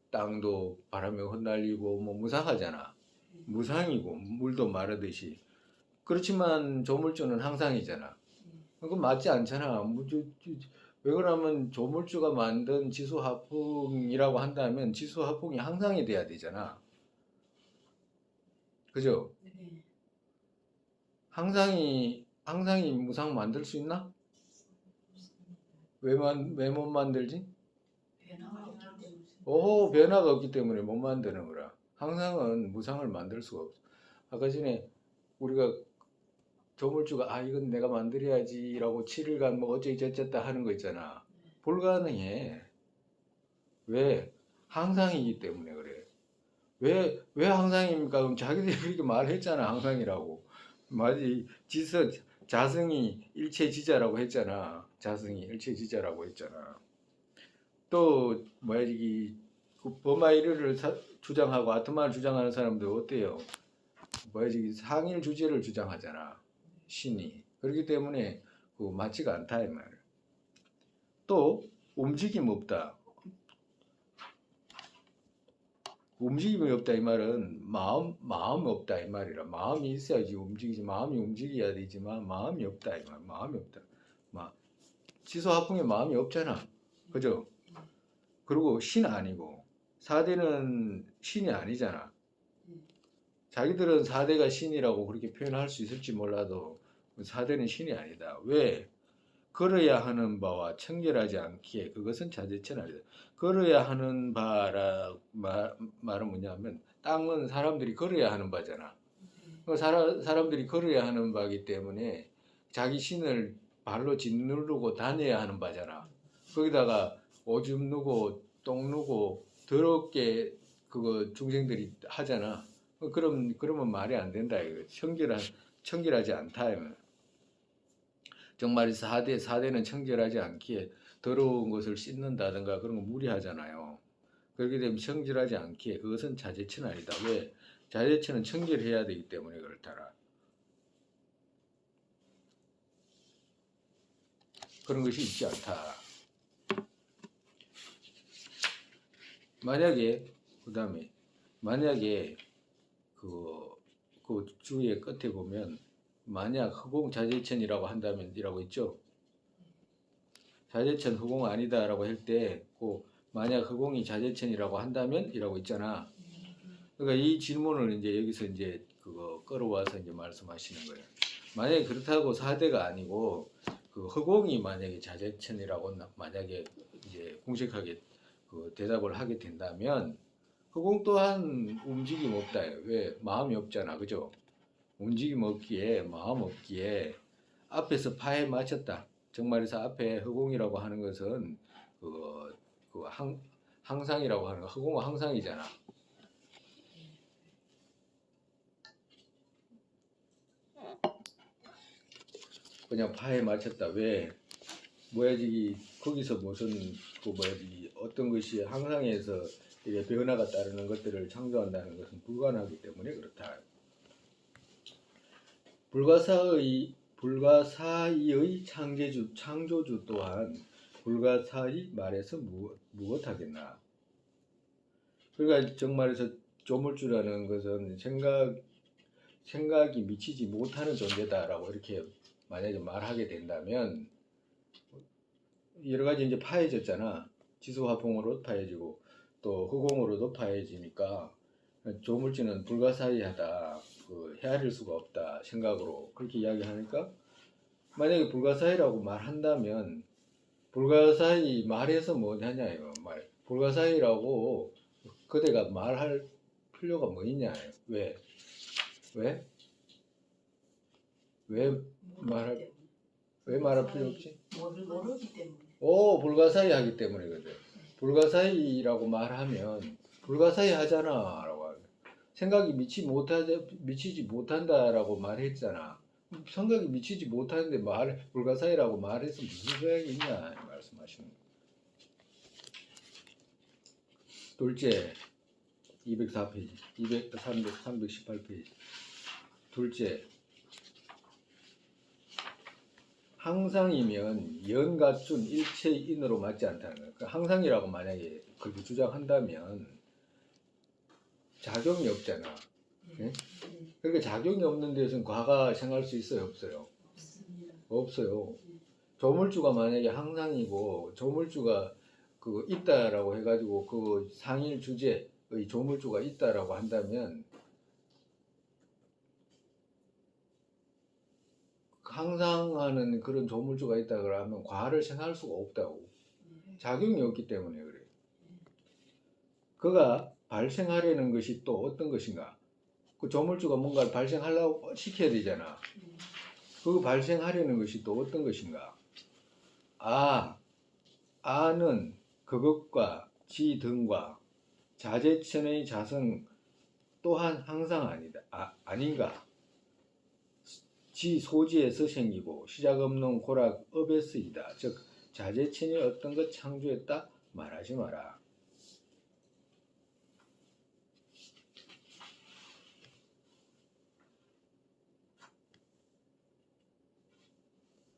땅도 바람에 흩날리고 뭐 무상하잖아. 무상이고 물도 마르듯이. 그렇지만 조물주는 항상이잖아. 그건 맞지 않잖아. 왜 그러면 조물주가 만든 지수화풍이라고 한다면 지수화풍이 항상이 돼야 되잖아. 그죠? 네. 항상이 무상 만들 수 있나? 왜 못 만들지? 변화가 없기 때문에. 오, 변화가 없기 때문에 못 만드는 거라. 항상은 무상을 만들 수가 없어. 아까 전에 우리가 조물주가 이건 내가 만들어야지라고 7일간 뭐 어쩌다 하는 거 있잖아. 불가능해. 왜? 항상이기 때문에 그래. 왜 항상입니까? 그럼 자기들이 그렇게 말했잖아. 항상이라고. 맞지? 자성이 일체지자라고 했잖아. 자성이 일체지자라고 했잖아. 또 뭐야지? 그 버마이르를 주장하고 아트마를 주장하는 사람들 어때요? 뭐야지? 상일 주제를 주장하잖아. 신이. 그렇기 때문에 맞지가 않다 이 말. 또 움직임 없다. 움직임이 없다 이 말은 마음이 없다 이 말이라. 마음이 있어야지 움직이지. 마음이 움직여야 되지만 마음이 없다 이 말. 마음이 없다. 지소화풍에 마음이 없잖아. 그죠? 그리고 신 아니고 4대는 신이 아니잖아. 자기들은 4대가 신이라고 그렇게 표현할 수 있을지 몰라도 4대는 신이 아니다. 왜? 걸어야 하는 바와 청결하지 않기에 그것은 자제천 아니다. 걸어야 하는 바라 말은 뭐냐면 땅은 사람들이 걸어야 하는 바잖아. 사람들이 걸어야 하는 바기 때문에 자기 신을 발로 짓누르고 다녀야 하는 바잖아. 거기다가 오줌 누고 똥 누고 더럽게 그거 중생들이 하잖아. 그러면 말이 안 된다 이거. 청결하지 않다 이거. 정말 4대는 청결하지 않기에 더러운 것을 씻는다든가 그런 거 무리하잖아요. 그렇게 되면 청결하지 않기에 그것은 자제처는 아니다. 왜? 자제처는 청결해야 되기 때문에 그렇더라. 그런 것이 있지 않다. 만약에 그다음에 만약에 그 주의 끝에 보면 만약 허공자재천이라고 한다면 이라고 있죠. 자재천 허공 아니다라고 할 때 그 만약 허공이 자재천이라고 한다면 이라고 있잖아. 그러니까 이 질문을 이제 여기서 이제 그거 끌어와서 이제 말씀하시는 거예요. 만약에 그렇다고 사대가 아니고 그 허공이 만약에 자재천이라고 만약에 이제 공식하게 그 대답을 하게 된다면 허공 또한 움직임 없다. 왜? 마음이 없잖아. 그죠? 움직임 없기에 마음 없기에 앞에서 파에 맞췄다. 정말에서 앞에 허공이라고 하는 것은 항상이라고 하는 거. 허공은 항상이잖아. 그냥 파에 맞췄다. 왜? 뭐야지 거기서 무슨 그 뭐야지 어떤 것이 항상에서 이게 변화가 따르는 것들을 창조한다는 것은 불가능하기 때문에 그렇다. 불가사의의 창조주 또한 불가사의 말에서 무엇하겠나. 그러니까 정말에서 조물주라는 것은 생각이 미치지 못하는 존재다라고 이렇게 만약에 말하게 된다면 여러 가지 이제 파해졌잖아. 지수화풍으로 파해지고 또 흑공으로도 파해지니까 조물주는 불가사의하다. 헤아릴 수가 없다 생각으로 그렇게 이야기하니까 만약에 불가사의라고 말한다면 불가사의 말해서 뭐냐냐요. 불가사의라고 그대가 말할 필요가 뭐 있냐. 왜? 왜? 왜 말할 필요 없지? 모르기 때문에. 오, 불가사의 하기 때문이거든. 불가사의라고 말하면 불가사의 하잖아 라고 하면 생각이 미치지 못한다라고 말했잖아. 생각이 미치지 못하는데 불가사의라고 말해서 무슨 소용이 있냐 말씀하시는 거예요. 둘째 204페이지 318페이지 둘째 항상이면 연갖춘 일체의 인으로 맞지 않다는 거예요. 그러니까 항상이라고 만약에 그렇게 주장한다면 작용이 없잖아. 네? 그러니까 작용이 없는 데서는 과가 생할 수 있어요? 없어요? 없습니다. 없어요. 조물주가 만약에 항상이고 조물주가 있다라고 해가지고 그 상일 주제의 조물주가 있다라고 한다면 항상하는 그런 조물주가 있다 그러면 과를 생할 수가 없다고. 작용이 없기 때문에 그래요. 그가 발생하려는 것이 또 어떤 것인가? 그 조물주가 뭔가를 발생하려고 시켜야 되잖아. 그 발생하려는 것이 또 어떤 것인가? 아는 그것과 지 등과 자재천의 자성 또한 항상 아닌가? 지 소지에서 생기고 시작 없는 고락업에서이다. 즉 자재천이 어떤 것 창조했다 말하지 마라.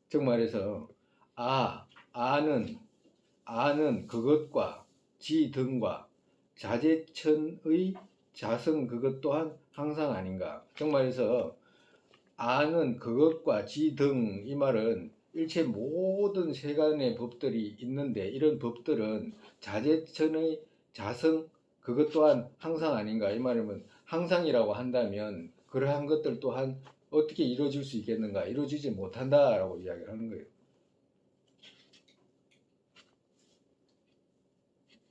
즉 말해서 아는 그것과 지 등과 자재천의 자성 그것 또한 항상 아닌가. 즉 말해서 아는 그것과 지 등 이 말은 일체 모든 세간의 법들이 있는데 이런 법들은 자재천의 자성 그것 또한 항상 아닌가. 이 말이면 항상이라고 한다면 그러한 것들 또한 어떻게 이루어질 수 있겠는가? 이루어지지 못한다라고 이야기를 하는 거예요.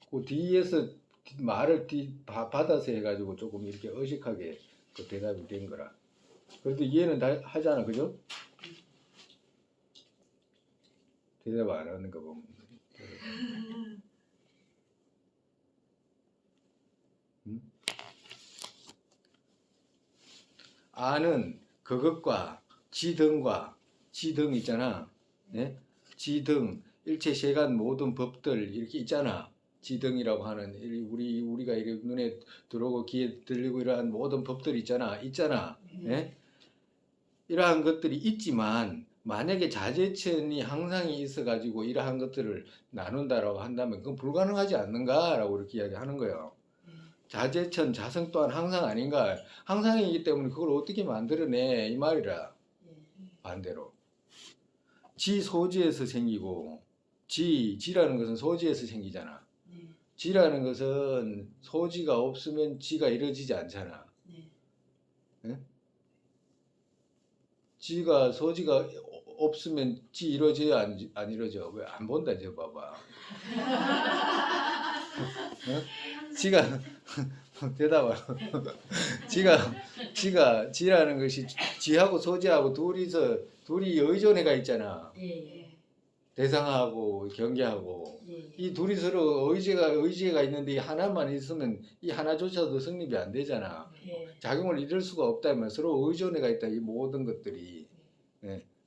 그 뒤에서 말을 받아서 해가지고 조금 이렇게 어색하게 그 대답이 된 거라. 그래도 이해는 다 하잖아, 그죠? 대답 안 하는 거 보면. 아는 그것과 지등과 지등 있잖아. 네? 지등 일체 세간 모든 법들 이렇게 있잖아. 지등이라고 하는 우리가 이렇게 눈에 들어오고 귀에 들리고 이러한 모든 법들 있잖아. 네? 이러한 것들이 있지만 만약에 자제천이 항상이 있어가지고 이러한 것들을 나눈다라고 한다면 그건 불가능하지 않는가라고 이렇게 이야기하는 거예요. 네. 자제천 자성 또한 항상 아닌가? 항상이기 때문에 그걸 어떻게 만들어내 이 말이라. 예. 반대로 지 소지에서 생기고 지라는 것은 소지에서 생기잖아. 네. 지라는 것은 소지가 없으면 지가 이루어지지 않잖아. 네. 지가 소지가 없으면 지 이루어져야 안 이루어져. 왜 안 본다 이제 봐봐. 어? 지가 대답을 지라는 것이 지하고 소지하고 둘이 의존해가 있잖아. 예. 예. 대상하고 경계하고 예. 이 둘이 서로 의지가 있는데 이 하나만 있으면 이 하나조차도 성립이 안 되잖아. 예. 작용을 이룰 수가 없다면 서로 의존해가 있다. 이 모든 것들이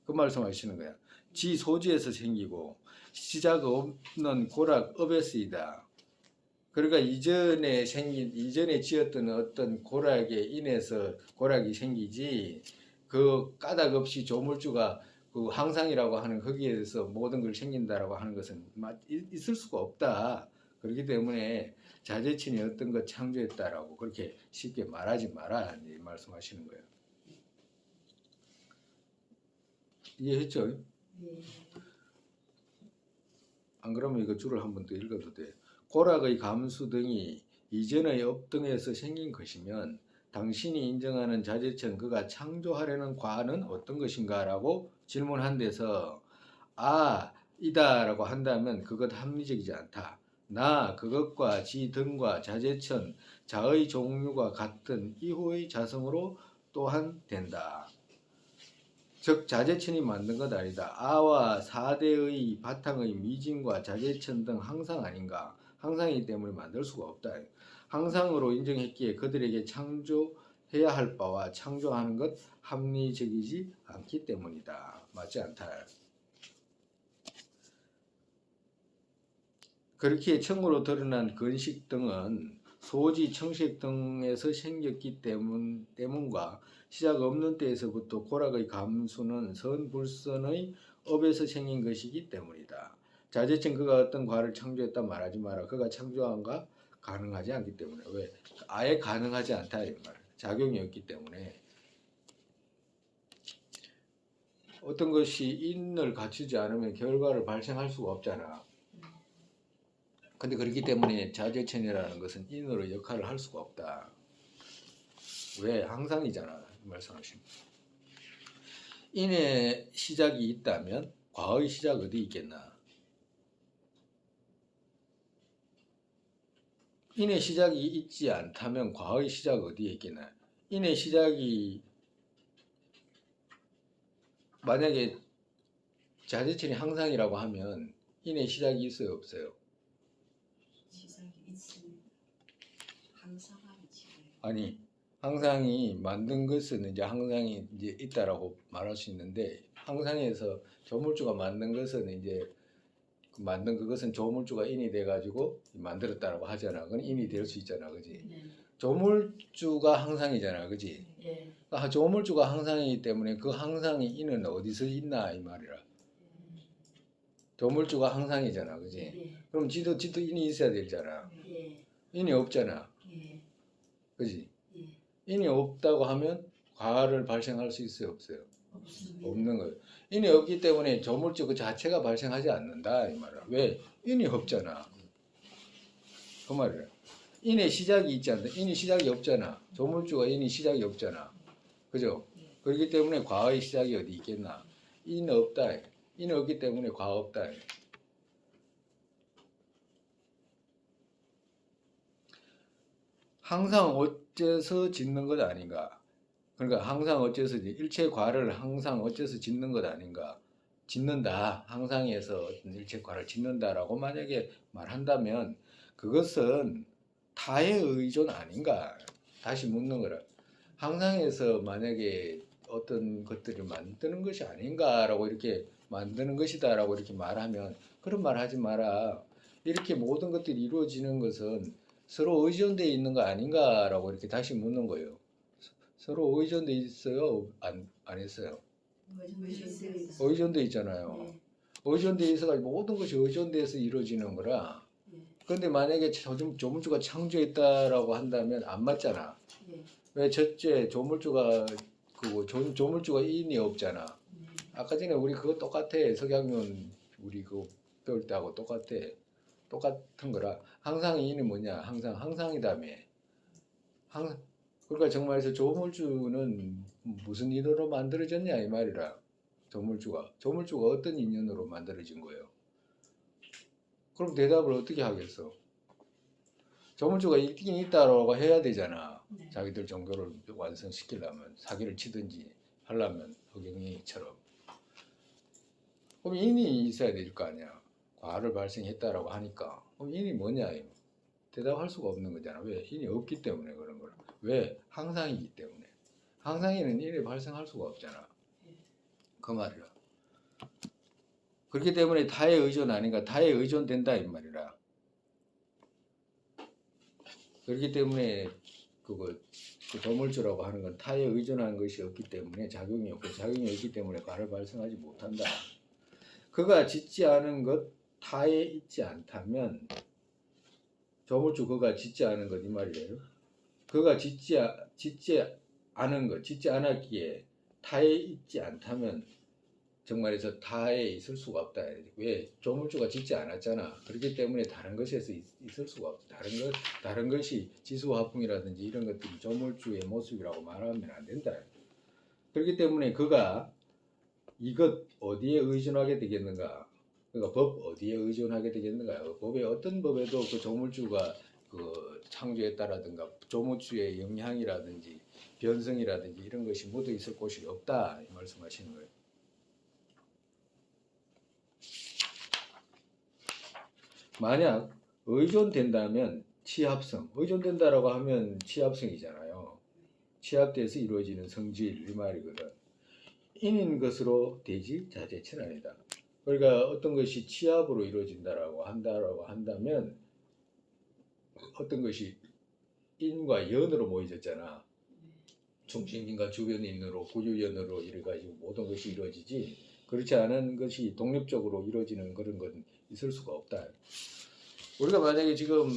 그 말씀하시는 거야. 지 소지에서 생기고 시작 없는 고락업에서이다. 그러니까 이전에 지었던 어떤 고락에 인해서 고락이 생기지 그 까닭 없이 조물주가 그 항상이라고 하는 거기에서 모든 걸 생긴다라고 하는 것은 있을 수가 없다. 그렇기 때문에 자제친이 어떤 것 창조했다라고 그렇게 쉽게 말하지 마라 이 말씀하시는 거예요. 이해했죠? 예. 안 그러면 이거 줄을 한 번 더 읽어도 돼. 고락의 감수 등이 이전의 업 등에서 생긴 것이면 당신이 인정하는 자제천 그가 창조하려는 과는 어떤 것인가 라고 질문한 데서 이다라고 한다면 그것 합리적이지 않다. 그것과 지 등과 자제천 자의 종류가 같은 이후의 자성으로 또한 된다. 즉 자제천이 만든 것 아니다. 아와 사대의 바탕의 미진과 자제천 등 항상 아닌가. 항상이기 때문에 만들 수가 없다. 항상으로 인정했기에 그들에게 창조해야 할 바와 창조하는 것 합리적이지 않기 때문이다. 맞지 않다. 그렇기에 청으로 드러난 건식 등은 소지, 청색 등에서 생겼기 때문과 시작 없는 때에서부터 고락의 감수는 선불선의 업에서 생긴 것이기 때문이다. 자제청 그가 어떤 과를 창조했다 말하지 마라. 그가 창조한가 가능하지 않기 때문에. 왜? 아예 가능하지 않다 이 말. 작용이 없기 때문에. 어떤 것이 인을 갖추지 않으면 결과를 발생할 수가 없잖아. 근데 그렇기 때문에 자제천이라는 것은 인으로 역할을 할 수가 없다. 왜? 항상이잖아. 말씀하신. 인의 시작이 있다면 과의 시작 어디 있겠나? 인의 시작이 있지 않다면 과의 시작 어디에 있겠나? 인의 시작이 만약에 자제천이 항상이라고 하면 인의 시작이 있어요 없어요? 시작이 있습니다. 항상하는 지금 아니 항상이 만든 것은 이제 항상이 이제 있다라고 말할 수 있는데 항상에서 조물주가 만든 것은 이제 만든 그것은 조물주가 인이 돼가지고 만들었다라고 하잖아. 그건 인이 될 수 있잖아, 그지? 네. 조물주가 항상이잖아, 그지? 예. 그러니까 조물주가 항상이기 때문에 그 항상이 인은 어디서 있나 이 말이라. 조물주가 항상이잖아, 그지? 예. 그럼 지도 인이 있어야 되잖아. 예. 인이 없잖아, 예. 그지? 예. 인이 없다고 하면 과를 발생할 수 있어요, 없어요? 없습니다. 없는 거예요. 인이 없기 때문에 조물주 그 자체가 발생하지 않는다 이 말이야. 왜? 인이 없잖아. 그 말이야. 인의 시작이 있지 않다. 인이 시작이 없잖아. 조물주가 인이 시작이 없잖아. 그죠? 그렇기 때문에 과의 시작이 어디 있겠나? 인은 없다. 인이 없기 때문에 과 없다. 항상 어째서 짓는 것 아닌가? 그러니까 항상 어째서 일체 과를 항상 어째서 짓는 것 아닌가? 짓는다. 항상에서 어떤 일체 과를 짓는다라고 만약에 말한다면 그것은 타의 의존 아닌가? 다시 묻는 거라. 항상에서 만약에 어떤 것들을 만드는 것이 아닌가라고 이렇게 만드는 것이다라고 이렇게 말하면 그런 말 하지 마라. 이렇게 모든 것들이 이루어지는 것은 서로 의존되어 있는 거 아닌가라고 이렇게 다시 묻는 거예요. 서로 의존돼 있어요? 안 했어요? 의존되어 의존돼 있잖아요. 네. 의존돼 있어가지고 모든 것이 의존돼서 이루어지는 거라. 네. 그런데 만약에 조물주가 창조했다라고 한다면 안 맞잖아. 네. 왜 첫째 조물주가 조물주가 인이 없잖아. 네. 아까 전에 우리 그거 똑같아. 석양론 우리 그거 배울 때하고 똑같아. 똑같은 거라. 항상 인이 뭐냐? 항상이다며. 그러니까 정말에서 조물주는 무슨 인으로 만들어졌냐 이 말이라. 조물주가 어떤 인연으로 만들어진 거예요? 그럼 대답을 어떻게 하겠어? 조물주가 있긴 있다라고 해야 되잖아. 네. 자기들 종교를 완성시키려면 사기를 치든지 하려면 허경영처럼. 그럼 인이 있어야 될 거 아니야. 과를 발생했다라고 하니까. 그럼 인이 뭐냐? 대답할 수가 없는 거잖아. 왜? 인이 없기 때문에 그런 거라. 왜? 항상이기 때문에. 항상이는 인이 발생할 수가 없잖아. 그 말이라. 그렇기 때문에 타에 의존 아닌가? 타에 의존된다 이 말이라. 그렇기 때문에 그 조물주라고 하는 건 타에 의존하는 것이 없기 때문에 작용이 없고 작용이 없기 때문에 과를 발생하지 못한다. 그가 짓지 않은 것 타에 있지 않다면 조물주 그가 짓지 않은 것 이 말이에요. 그가 짓지 않은 것 짓지 않았기에 타에 있지 않다면 정말에서 타에 있을 수가 없다. 왜? 조물주가 짓지 않았잖아. 그렇기 때문에 다른 것에서 있을 수가 없다. 다른 것이 지수화풍이라든지 이런 것들이 조물주의 모습이라고 말하면 안 된다. 그렇기 때문에 그가 이것 어디에 의존하게 되겠는가? 그러니까 법 어디에 의존하게 되겠는가? 법의 어떤 법에도 그 조물주가 그 창조했다라든가 조물주의 영향이라든지 변성이라든지 이런 것이 묻어 있을 곳이 없다. 이 말씀하시는 거예요. 만약 의존된다면 취합성, 의존된다라고 하면 취합성이잖아요. 취합돼서 이루어지는 성질 이 말이거든. 인인 것으로 되지 자체는 아니다. 그러니까 어떤 것이 취합으로 이루어진다라고 한다면 어떤 것이 인과 연으로 모여졌잖아. 중심인과 주변인으로 구유연으로 이래가지고 모든 것이 이루어지지. 그렇지 않은 것이 독립적으로 이루어지는 그런 건 있을 수가 없다. 우리가 만약에 지금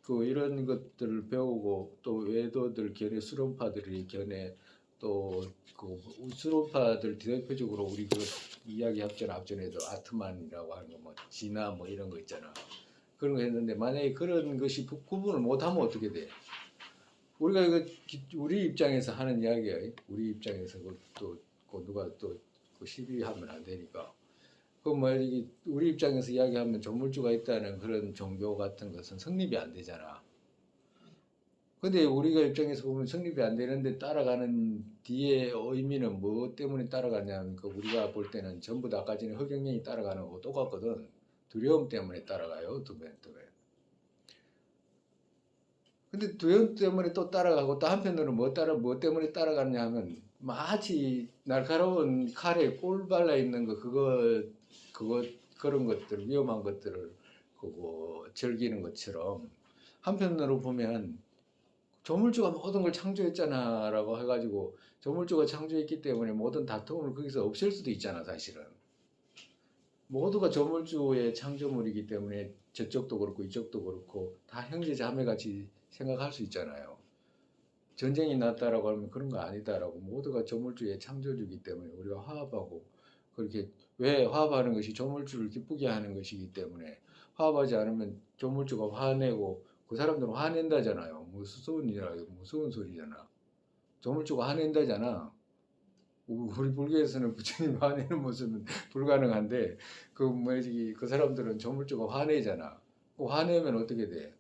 그 이런 것들을 배우고 또 외도들 견해 수론파들이 견해 또 그 수론파들 대표적으로 우리 그 이야기 앞전에도 아트만이라고 하는 거 뭐 진화 뭐 이런 거 있잖아. 그런 거 했는데 만약에 그런 것이 구분을 못하면 어떻게 돼? 우리가 이거 우리 입장에서 하는 이야기야. 우리 입장에서 또 누가 또 시비하면 안 되니까. 그 뭐지 우리 입장에서 이야기하면 조물주가 있다는 그런 종교 같은 것은 성립이 안 되잖아. 근데 우리가 입장에서 보면 성립이 안 되는데 따라가는 뒤에 의미는 뭐 때문에 따라가냐면 그 우리가 볼 때는 전부 다 아까 전에 허경영이 따라가는 거고 똑같거든. 두려움 때문에 따라가요. 두 배. 근데 두려움 때문에 또 따라가고 또 한편으로는 뭐 때문에 따라가냐 하면 마치 날카로운 칼에 꿀 발라 있는 거 그런 것들 위험한 것들을 그거 즐기는 것처럼 한편으로 보면 조물주가 모든 걸 창조했잖아 라고 해가지고 조물주가 창조했기 때문에 모든 다툼을 거기서 없앨 수도 있잖아. 사실은 모두가 조물주의 창조물이기 때문에 저쪽도 그렇고 이쪽도 그렇고 다 형제 자매같이 생각할 수 있잖아요. 전쟁이 났다라고 하면 그런 거 아니다라고 모두가 조물주의 창조주이기 때문에 우리가 화합하고 그렇게 왜 화합하는 것이 조물주를 기쁘게 하는 것이기 때문에 화합하지 않으면 조물주가 화내고 그 사람들은 화낸다잖아요. 무서운 소리잖아. 조물주가 화낸다잖아. 우리 불교에서는 부처님 화내는 모습은 불가능한데 그 사람들은 조물주가 화내잖아. 화내면 어떻게 돼?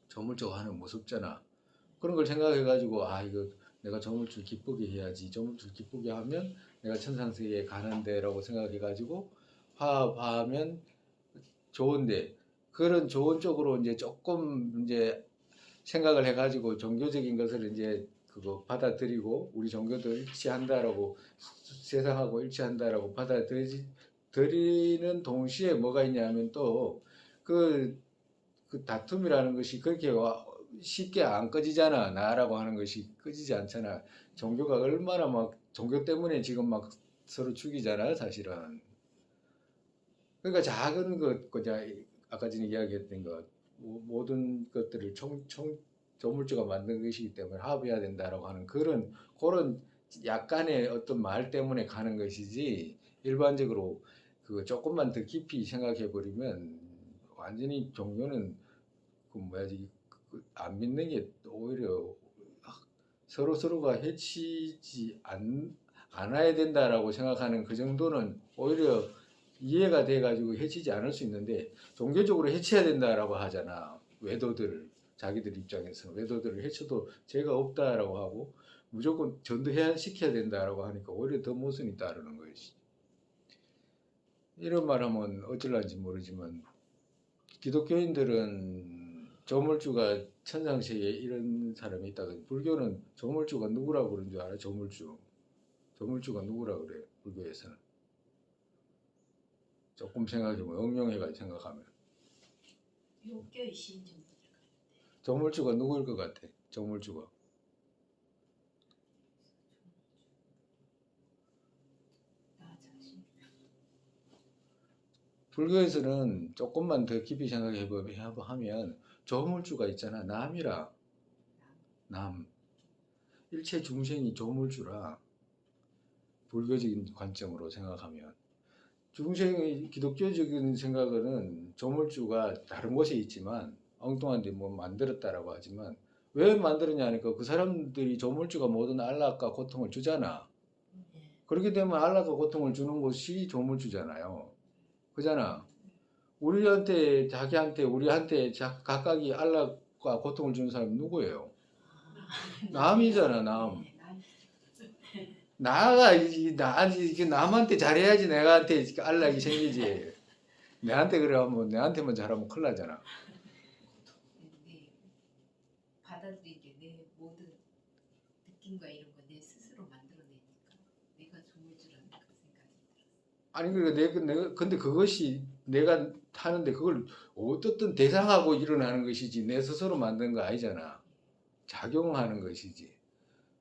조물주가 화내면 무섭잖아. 그런 걸 생각해가지고 이거 내가 조물주 기쁘게 해야지. 조물주 기쁘게 하면 내가 천상세계에 가는데라고 생각해가지고 화합하면 좋은데 그런 좋은 쪽으로 이제 조금 이제 생각을 해가지고 종교적인 것을 이제 그거 받아들이고 우리 종교도 일치한다라고 세상하고 일치한다라고 받아들이는 동시에 뭐가 있냐면 또 그 다툼이라는 것이 그렇게 쉽게 안 꺼지잖아. 나라고 하는 것이 꺼지지 않잖아. 종교가 얼마나 막 종교 때문에 지금 막 서로 죽이잖아요, 사실은. 그러니까 작은 것, 그냥 아까 전에 이야기했던 것, 모든 것들을 조물주가 만든 것이기 때문에 합의해야 된다라고 하는 그런 약간의 어떤 말 때문에 가는 것이지, 일반적으로 그 조금만 더 깊이 생각해 버리면 완전히 종교는 그 뭐야지, 안 믿는 게 오히려 서로가 해치지 않아야 된다라고 생각하는 그 정도는 오히려 이해가 돼가지고 해치지 않을 수 있는데, 종교적으로 해쳐야 된다라고 하잖아. 외도들, 자기들 입장에서는 외도들을 해쳐도 죄가 없다라고 하고 무조건 전도해야 시켜야 된다라고 하니까 오히려 더 모순이 따르는 것이. 이런 말하면 어쩔란지 모르지만 기독교인들은 조물주가 천상세계에 이런 사람이 있다고, 불교는 조물주가 누구라고 그러는 줄 알아? 조물주가 누구라고 그래, 불교에서는. 조금 생각해보면, 응용해가지고 생각하면 육교의 신 정도 될까요? 조물주가 누구일 것 같아? 조물주가 나 자신. 불교에서는 조금만 더 깊이 생각해보면 조물주가 있잖아. 남이라. 남. 일체 중생이 조물주라. 불교적인 관점으로 생각하면 중생의 기독교적인 생각은 조물주가 다른 곳에 있지만 엉뚱한 데 뭐 만들었다라고 하지만, 왜 만들었냐니까 그 사람들이 조물주가 모든 안락과 고통을 주잖아. 예. 그렇게 되면 안락과 고통을 주는 곳이 조물주잖아요. 그잖아. 우리한테 자기한테 우리한테 각각이 안락과 고통을 주는 사람이 누구예요? 남이잖아, 남. 네, 남. 남한테 잘해야지 내가한테 안락이 생기지. 내한테 그러면 내한테만 잘하면 큰일 나잖아. 내 받아들이게 내 모든 느낌과 이런 거 내 스스로 만들어내니까 내가 조물주라는 그 생각이 들었어. 아니 그러니까 근데 그것이 내가 하는데 그걸 어떻든 대상하고 일어나는 것이지 내 스스로 만든 거 아니잖아. 작용하는 것이지.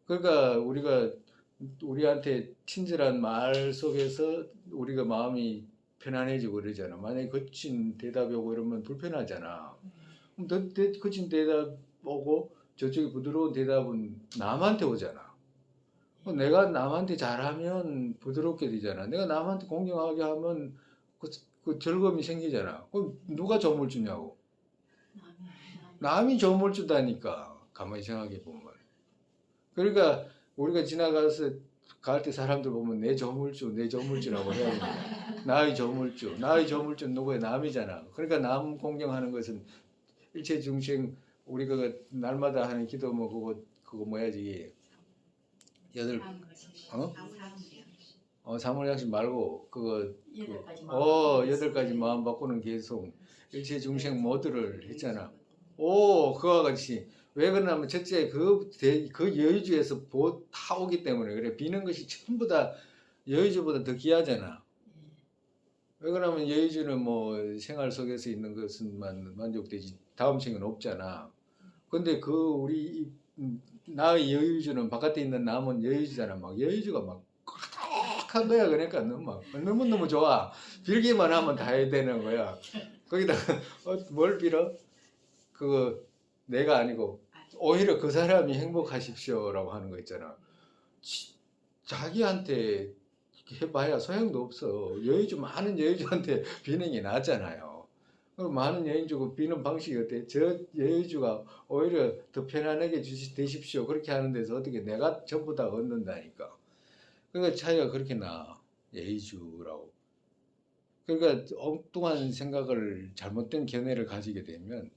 그러니까 우리가 우리한테 친절한 말 속에서 우리가 마음이 편안해지고 그러잖아. 만약에 거친 대답이 오고 이러면 불편하잖아. 그럼 거친 대답 오고 저쪽에 부드러운 대답은 남한테 오잖아. 그럼 내가 남한테 잘하면 부드럽게 되잖아. 내가 남한테 공경하게 하면 그 즐거움이 생기잖아. 그럼 누가 점을 주냐고. 남이 점을 주다니까. 가만히 생각해 보면. 그러니까 우리가 지나가서 갈 때 사람들 보면 내 저물주라고 해야 되는 나의 저물주 누구야? 남이잖아. 그러니까 남 공경하는 것은 일체 중생, 우리가 그 날마다 하는 기도 뭐 그거 뭐야지, 여덟 사물양식 말고 그거 여덟 가지 마음 바꾸는 계속 일체 중생 모두를 했잖아. 그와 같이. 왜 그러냐면 첫째 그 여의주에서 다 오기 때문에 그래. 비는 것이 전부 다 여의주보다 더 귀하잖아. 왜 그러냐면 여의주는 뭐 생활 속에서 있는 것은만 만족되지 다음 생은 없잖아. 근데 나의 여의주는 바깥에 있는 남은 여의주잖아. 막 여의주가 막 한 거야. 그러니까 너무 좋아. 빌기만 하면 다 해야 되는 거야. 거기다가 뭘 빌어? 그거 내가 아니고 오히려 그 사람이 행복하십시오라고 하는 거 있잖아. 자기한테 해봐야 소용도 없어. 많은 여의주한테 비는 게 낫잖아요. 많은 여의주고 비는 방식이 어때? 저 여의주가 오히려 더 편안하게 되십시오. 그렇게 하는 데서 어떻게 내가 전부 다 얻는다니까. 그러니까 차이가 그렇게 나. 여의주라고. 그러니까 엉뚱한 생각을, 잘못된 견해를 가지게 되면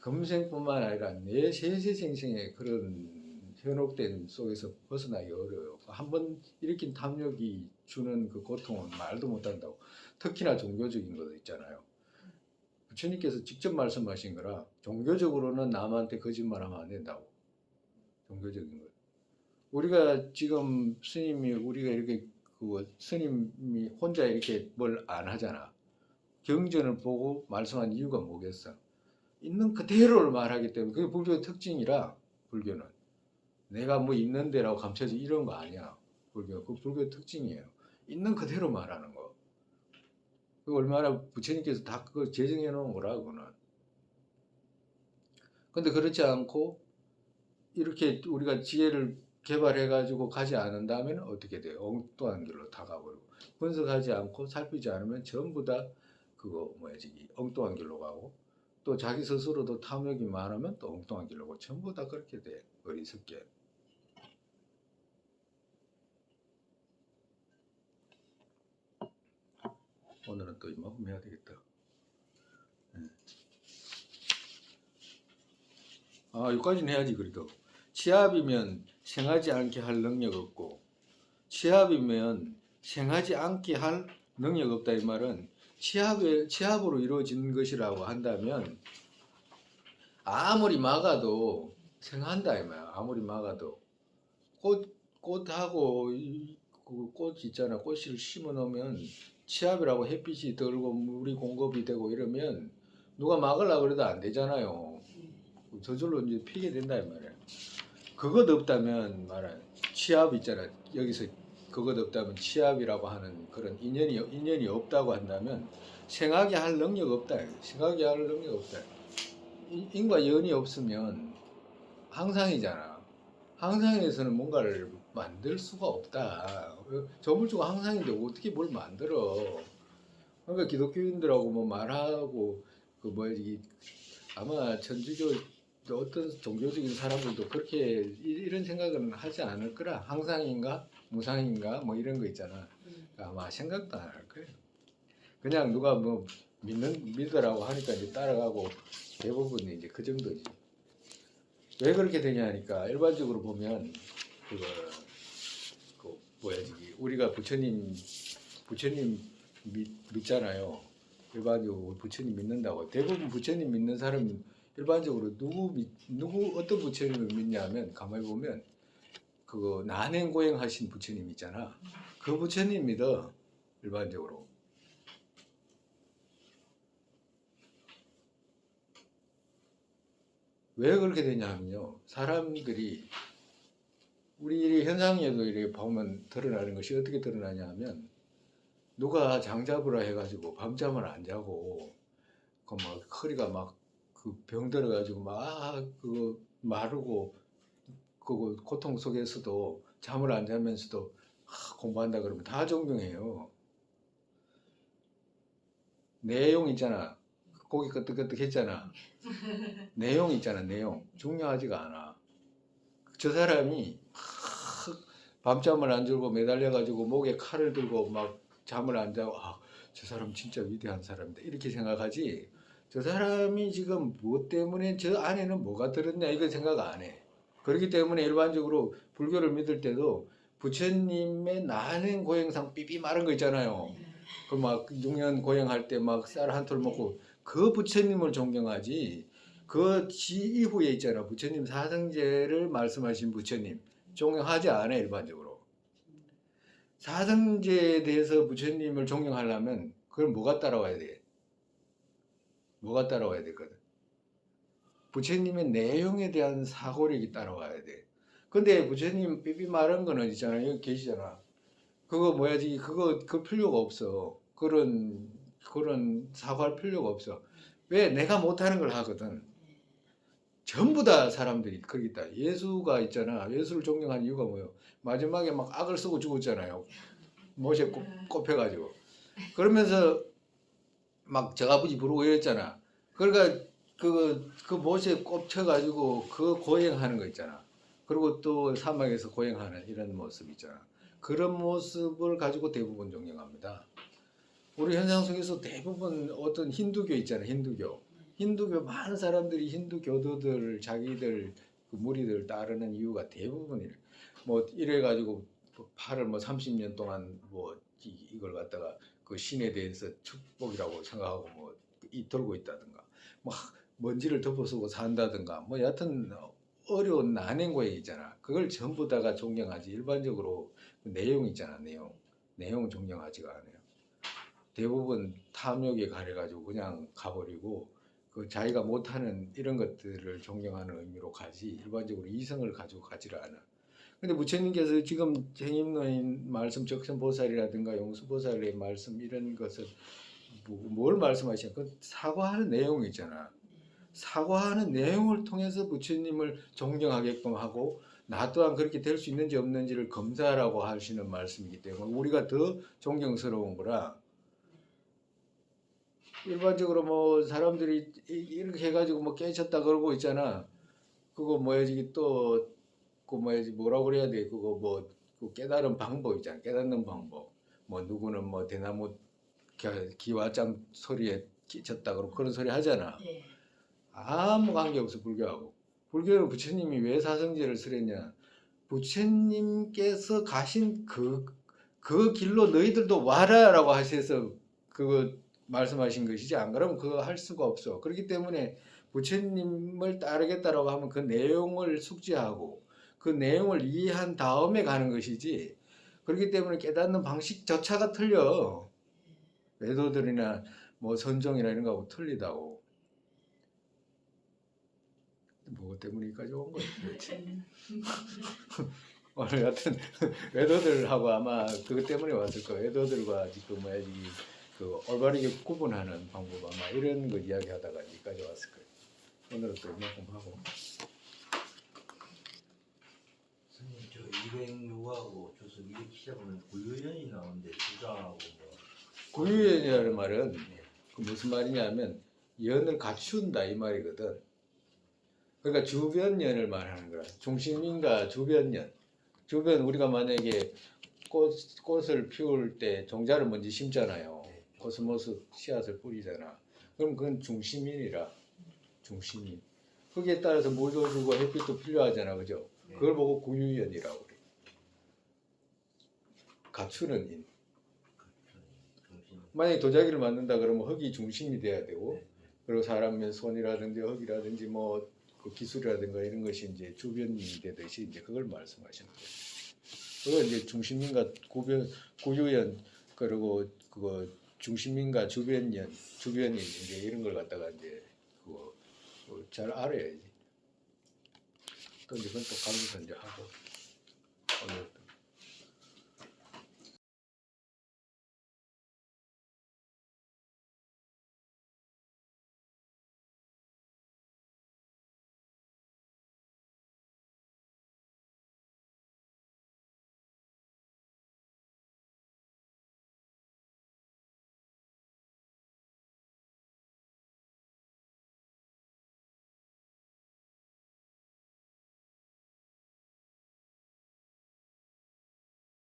금생뿐만 아니라 내 세세생생의 그런 현혹된 속에서 벗어나기 어려워요. 한번 일으킨 탐욕이 주는 그 고통은 말도 못한다고. 특히나 종교적인 것 있잖아요. 부처님께서 직접 말씀하신 거라 종교적으로는 남한테 거짓말하면 안 된다고. 종교적인 것. 우리가 지금 우리가 이렇게 스님이 혼자 이렇게 뭘 안 하잖아. 경전을 보고 말씀한 이유가 뭐겠어? 있는 그대로를 말하기 때문에 그게 불교의 특징이라. 불교는 내가 뭐 있는 데라고 감춰지 이런 거 아니야. 그 불교의 특징이에요. 있는 그대로 말하는 거. 그 얼마나 부처님께서 다 그걸 제정해 놓은 거라 그거는. 근데 그렇지 않고 이렇게 우리가 지혜를 개발해 가지고 가지 않는다면 어떻게 돼요? 엉뚱한 길로 다 가버리고, 분석하지 않고 살피지 않으면 전부 다 그거 뭐야 저기 엉뚱한 길로 가고, 또 자기 스스로도 탐욕이 많으면 또 엉뚱한 길로 가고, 전부 다 그렇게 돼. 어리석게. 오늘은 또 이만큼 해야 되겠다. 여기까지는 해야지. 그래도 치압이면 생하지 않게 할 능력 없고, 치압이면 생하지 않게 할 능력 없다 이 말은 치압으로 이루어진 것이라고 한다면 아무리 막아도 생한다 이 말이야. 아무리 막아도 꽃하고 그 꽃 있잖아. 꽃을 심어 놓으면 치압이라고 햇빛이 들고 물이 공급이 되고 이러면 누가 막으려고 그래도 안 되잖아요. 저절로 이제 피게 된다 이 말이야. 그것 없다면 말은 치압 있잖아. 여기서 그것 없다면 치압이라고 하는 그런 인연이 없다고 한다면 생하게 할 능력 없다. 생하게 할 능력 없다. 인과 연이 없으면 항상이잖아. 항상에서는 뭔가를 만들 수가 없다. 저물주가 항상인데 어떻게 뭘 만들어? 그러니까 기독교인들하고 뭐 말하고 그 뭐지 아마 천주교 어떤 종교적인 사람들도 그렇게 이런 생각은 하지 않을 거라. 항상인가 무상인가 뭐 이런 거 있잖아. 아마 생각도 안 할 거예요. 그냥 누가 뭐 믿으라고 하니까 이제 따라가고 대부분이 이제 그 정도지. 왜 그렇게 되냐 하니까 일반적으로 보면 그 뭐야 저기 우리가 부처님 믿잖아요. 일반적으로 부처님 믿는다고. 대부분 부처님 믿는 사람은 일반적으로 누구 어떤 부처님을 믿냐면 가만히 보면 그거 난행고행 하신 부처님 있잖아. 그 부처님 믿어. 일반적으로. 왜 그렇게 되냐면요. 사람들이 우리 현상에도 이렇게 보면 드러나는 것이 어떻게 드러나냐 하면 누가 장잡으라 해가지고 밤잠을 안 자고 그 막 허리가 막 그 병 들어가지고 막 그거 마르고 그 고통 속에서도 잠을 안 자면서도 공부한다 그러면 다 존경해요. 내용 있잖아. 고기 끄덕끄덕 했잖아. 내용 있잖아. 내용 중요하지가 않아. 저 사람이 밤잠을 안 자고 매달려가지고 목에 칼을 들고 막 잠을 안 자고 저 사람 진짜 위대한 사람이다 이렇게 생각하지. 저 사람이 지금 무엇 때문에 저 안에는 뭐가 들었냐 이거 생각 안 해. 그렇기 때문에 일반적으로 불교를 믿을 때도 부처님의 난행 고행상 삐삐 마른 거 있잖아요. 그 막 6년 고행할 때 막 쌀 한 톨 먹고 그 부처님을 존경하지. 그 이후에 있잖아. 부처님 사성제를 말씀하신 부처님 존경하지 않아 일반적으로. 사성제에 대해서 부처님을 존경하려면 그걸 뭐가 따라와야 돼? 뭐가 따라와야 되거든. 부처님의 내용에 대한 사고력이 따라와야 돼. 근데 부처님 삐삐 말한 거는 있잖아. 여기 계시잖아. 그거 뭐야지? 그 필요가 없어. 그런 사과할 필요가 없어. 왜? 내가 못하는 걸 하거든. 전부 다 사람들이 그렇게 있다. 예수가 있잖아. 예수를 존경하는 이유가 뭐예요? 마지막에 막 악을 쓰고 죽었잖아요. 못에 꼽혀가지고. 그러면서 막 저아버지 부르고 이랬잖아. 그러니까 그 못에 꼽혀가지고 그 고행하는 거 있잖아. 그리고 또 사막에서 고행하는 이런 모습 있잖아. 그런 모습을 가지고 대부분 존경합니다. 우리 현상 속에서 대부분 어떤 힌두교 있잖아. 힌두교 많은 사람들이 힌두 교도들 자기들 그 무리들 따르는 이유가 대부분 뭐 이래가지고 팔을 뭐 30년 동안 뭐 이걸 갖다가 그 신에 대해서 축복이라고 생각하고 뭐 들고 있다든가 뭐 먼지를 덮어쓰고 산다든가 뭐 여하튼 어려운 난행고행 있잖아. 그걸 전부 다가 존경하지. 일반적으로 그 내용 있잖아. 내용 존경하지가 않아요. 대부분 탐욕에 가려가지고 그냥 가버리고 그 자기가 못하는 이런 것들을 존경하는 의미로 가지 일반적으로 이성을 가지고 가지를 않아. 근데 부처님께서 지금 행임노인 말씀, 적선보살이라든가 용수보살의 말씀 이런 것을 뭘 말씀하시냐? 그 사과하는 내용이 있잖아. 사과하는 내용을 통해서 부처님을 존경하게끔 하고 나 또한 그렇게 될 수 있는지 없는지를 검사하라고 하시는 말씀이기 때문에 우리가 더 존경스러운 거라. 일반적으로 뭐 사람들이 이렇게 해가지고 뭐 깨쳤다 그러고 있잖아. 그거 뭐야지 또 그 뭐야지 뭐라고 그래야 돼? 그거 뭐그 깨달은 방법 있잖아. 깨닫는 방법. 뭐 누구는 뭐 대나무 기와장 소리에 끼쳤다 그러고 그런 소리 하잖아. 예. 아무 관계 없어 불교하고. 불교는 부처님이 왜 사성제를 쓰랬냐? 부처님께서 가신 그 길로 너희들도 와라라고 하셔서 그거 말씀하신 것이지 안 그러면 그거 할 수가 없어. 그렇기 때문에 부처님을 따르겠다라고 하면 그 내용을 숙지하고 그 내용을 이해한 다음에 가는 것이지. 그렇기 때문에 깨닫는 방식조차가 틀려. 외도들이나 뭐 선종이나 이런 거하고 틀리다고. 뭐 때문에 여기까지 온 거지 도대체. 오늘 같은 외도들하고 아마 그것 때문에 왔을 거예요. 외도들과 지금 뭐야지 그 올바르게 구분하는 방법 아마 이런 거 이야기하다가 여기까지 왔을 거예요. 오늘은 또 이만큼 하고. 선생님 저 206하고 조선 207하고는 고유연이 나오는데 주장하고 뭐 구유연이라는 말은 그 무슨 말이냐면 연을 갖춘다 이 말이거든. 그러니까 주변연을 말하는 거야. 중심인과 주변연. 주변 우리가 만약에 꽃을 피울 때 종자를 먼저 심잖아요. 코스모스 씨앗을 뿌리잖아. 그럼 그건 중심인이라. 중심인. 거기에 따라서 물도 주고 햇빛도 필요하잖아. 그죠? 그걸 보고 구유연이라고 그래. 갖추는 인. 만약에 도자기를 만든다 그러면 흙이 중심이 돼야 되고 그리고 사람의 손이라든지 흙이라든지 뭐 그 기술이라든가 이런 것이 이제 주변이 되듯이 이제 그걸 말씀하시는 거예요. 그걸 이제 중심인과 구유연 그리고 그거 중심인과 주변연 주변이 이제 이런 걸 갖다가 이제 그거 잘 알아야지. 또 이제 그건 또 가면서 이제 하고 오늘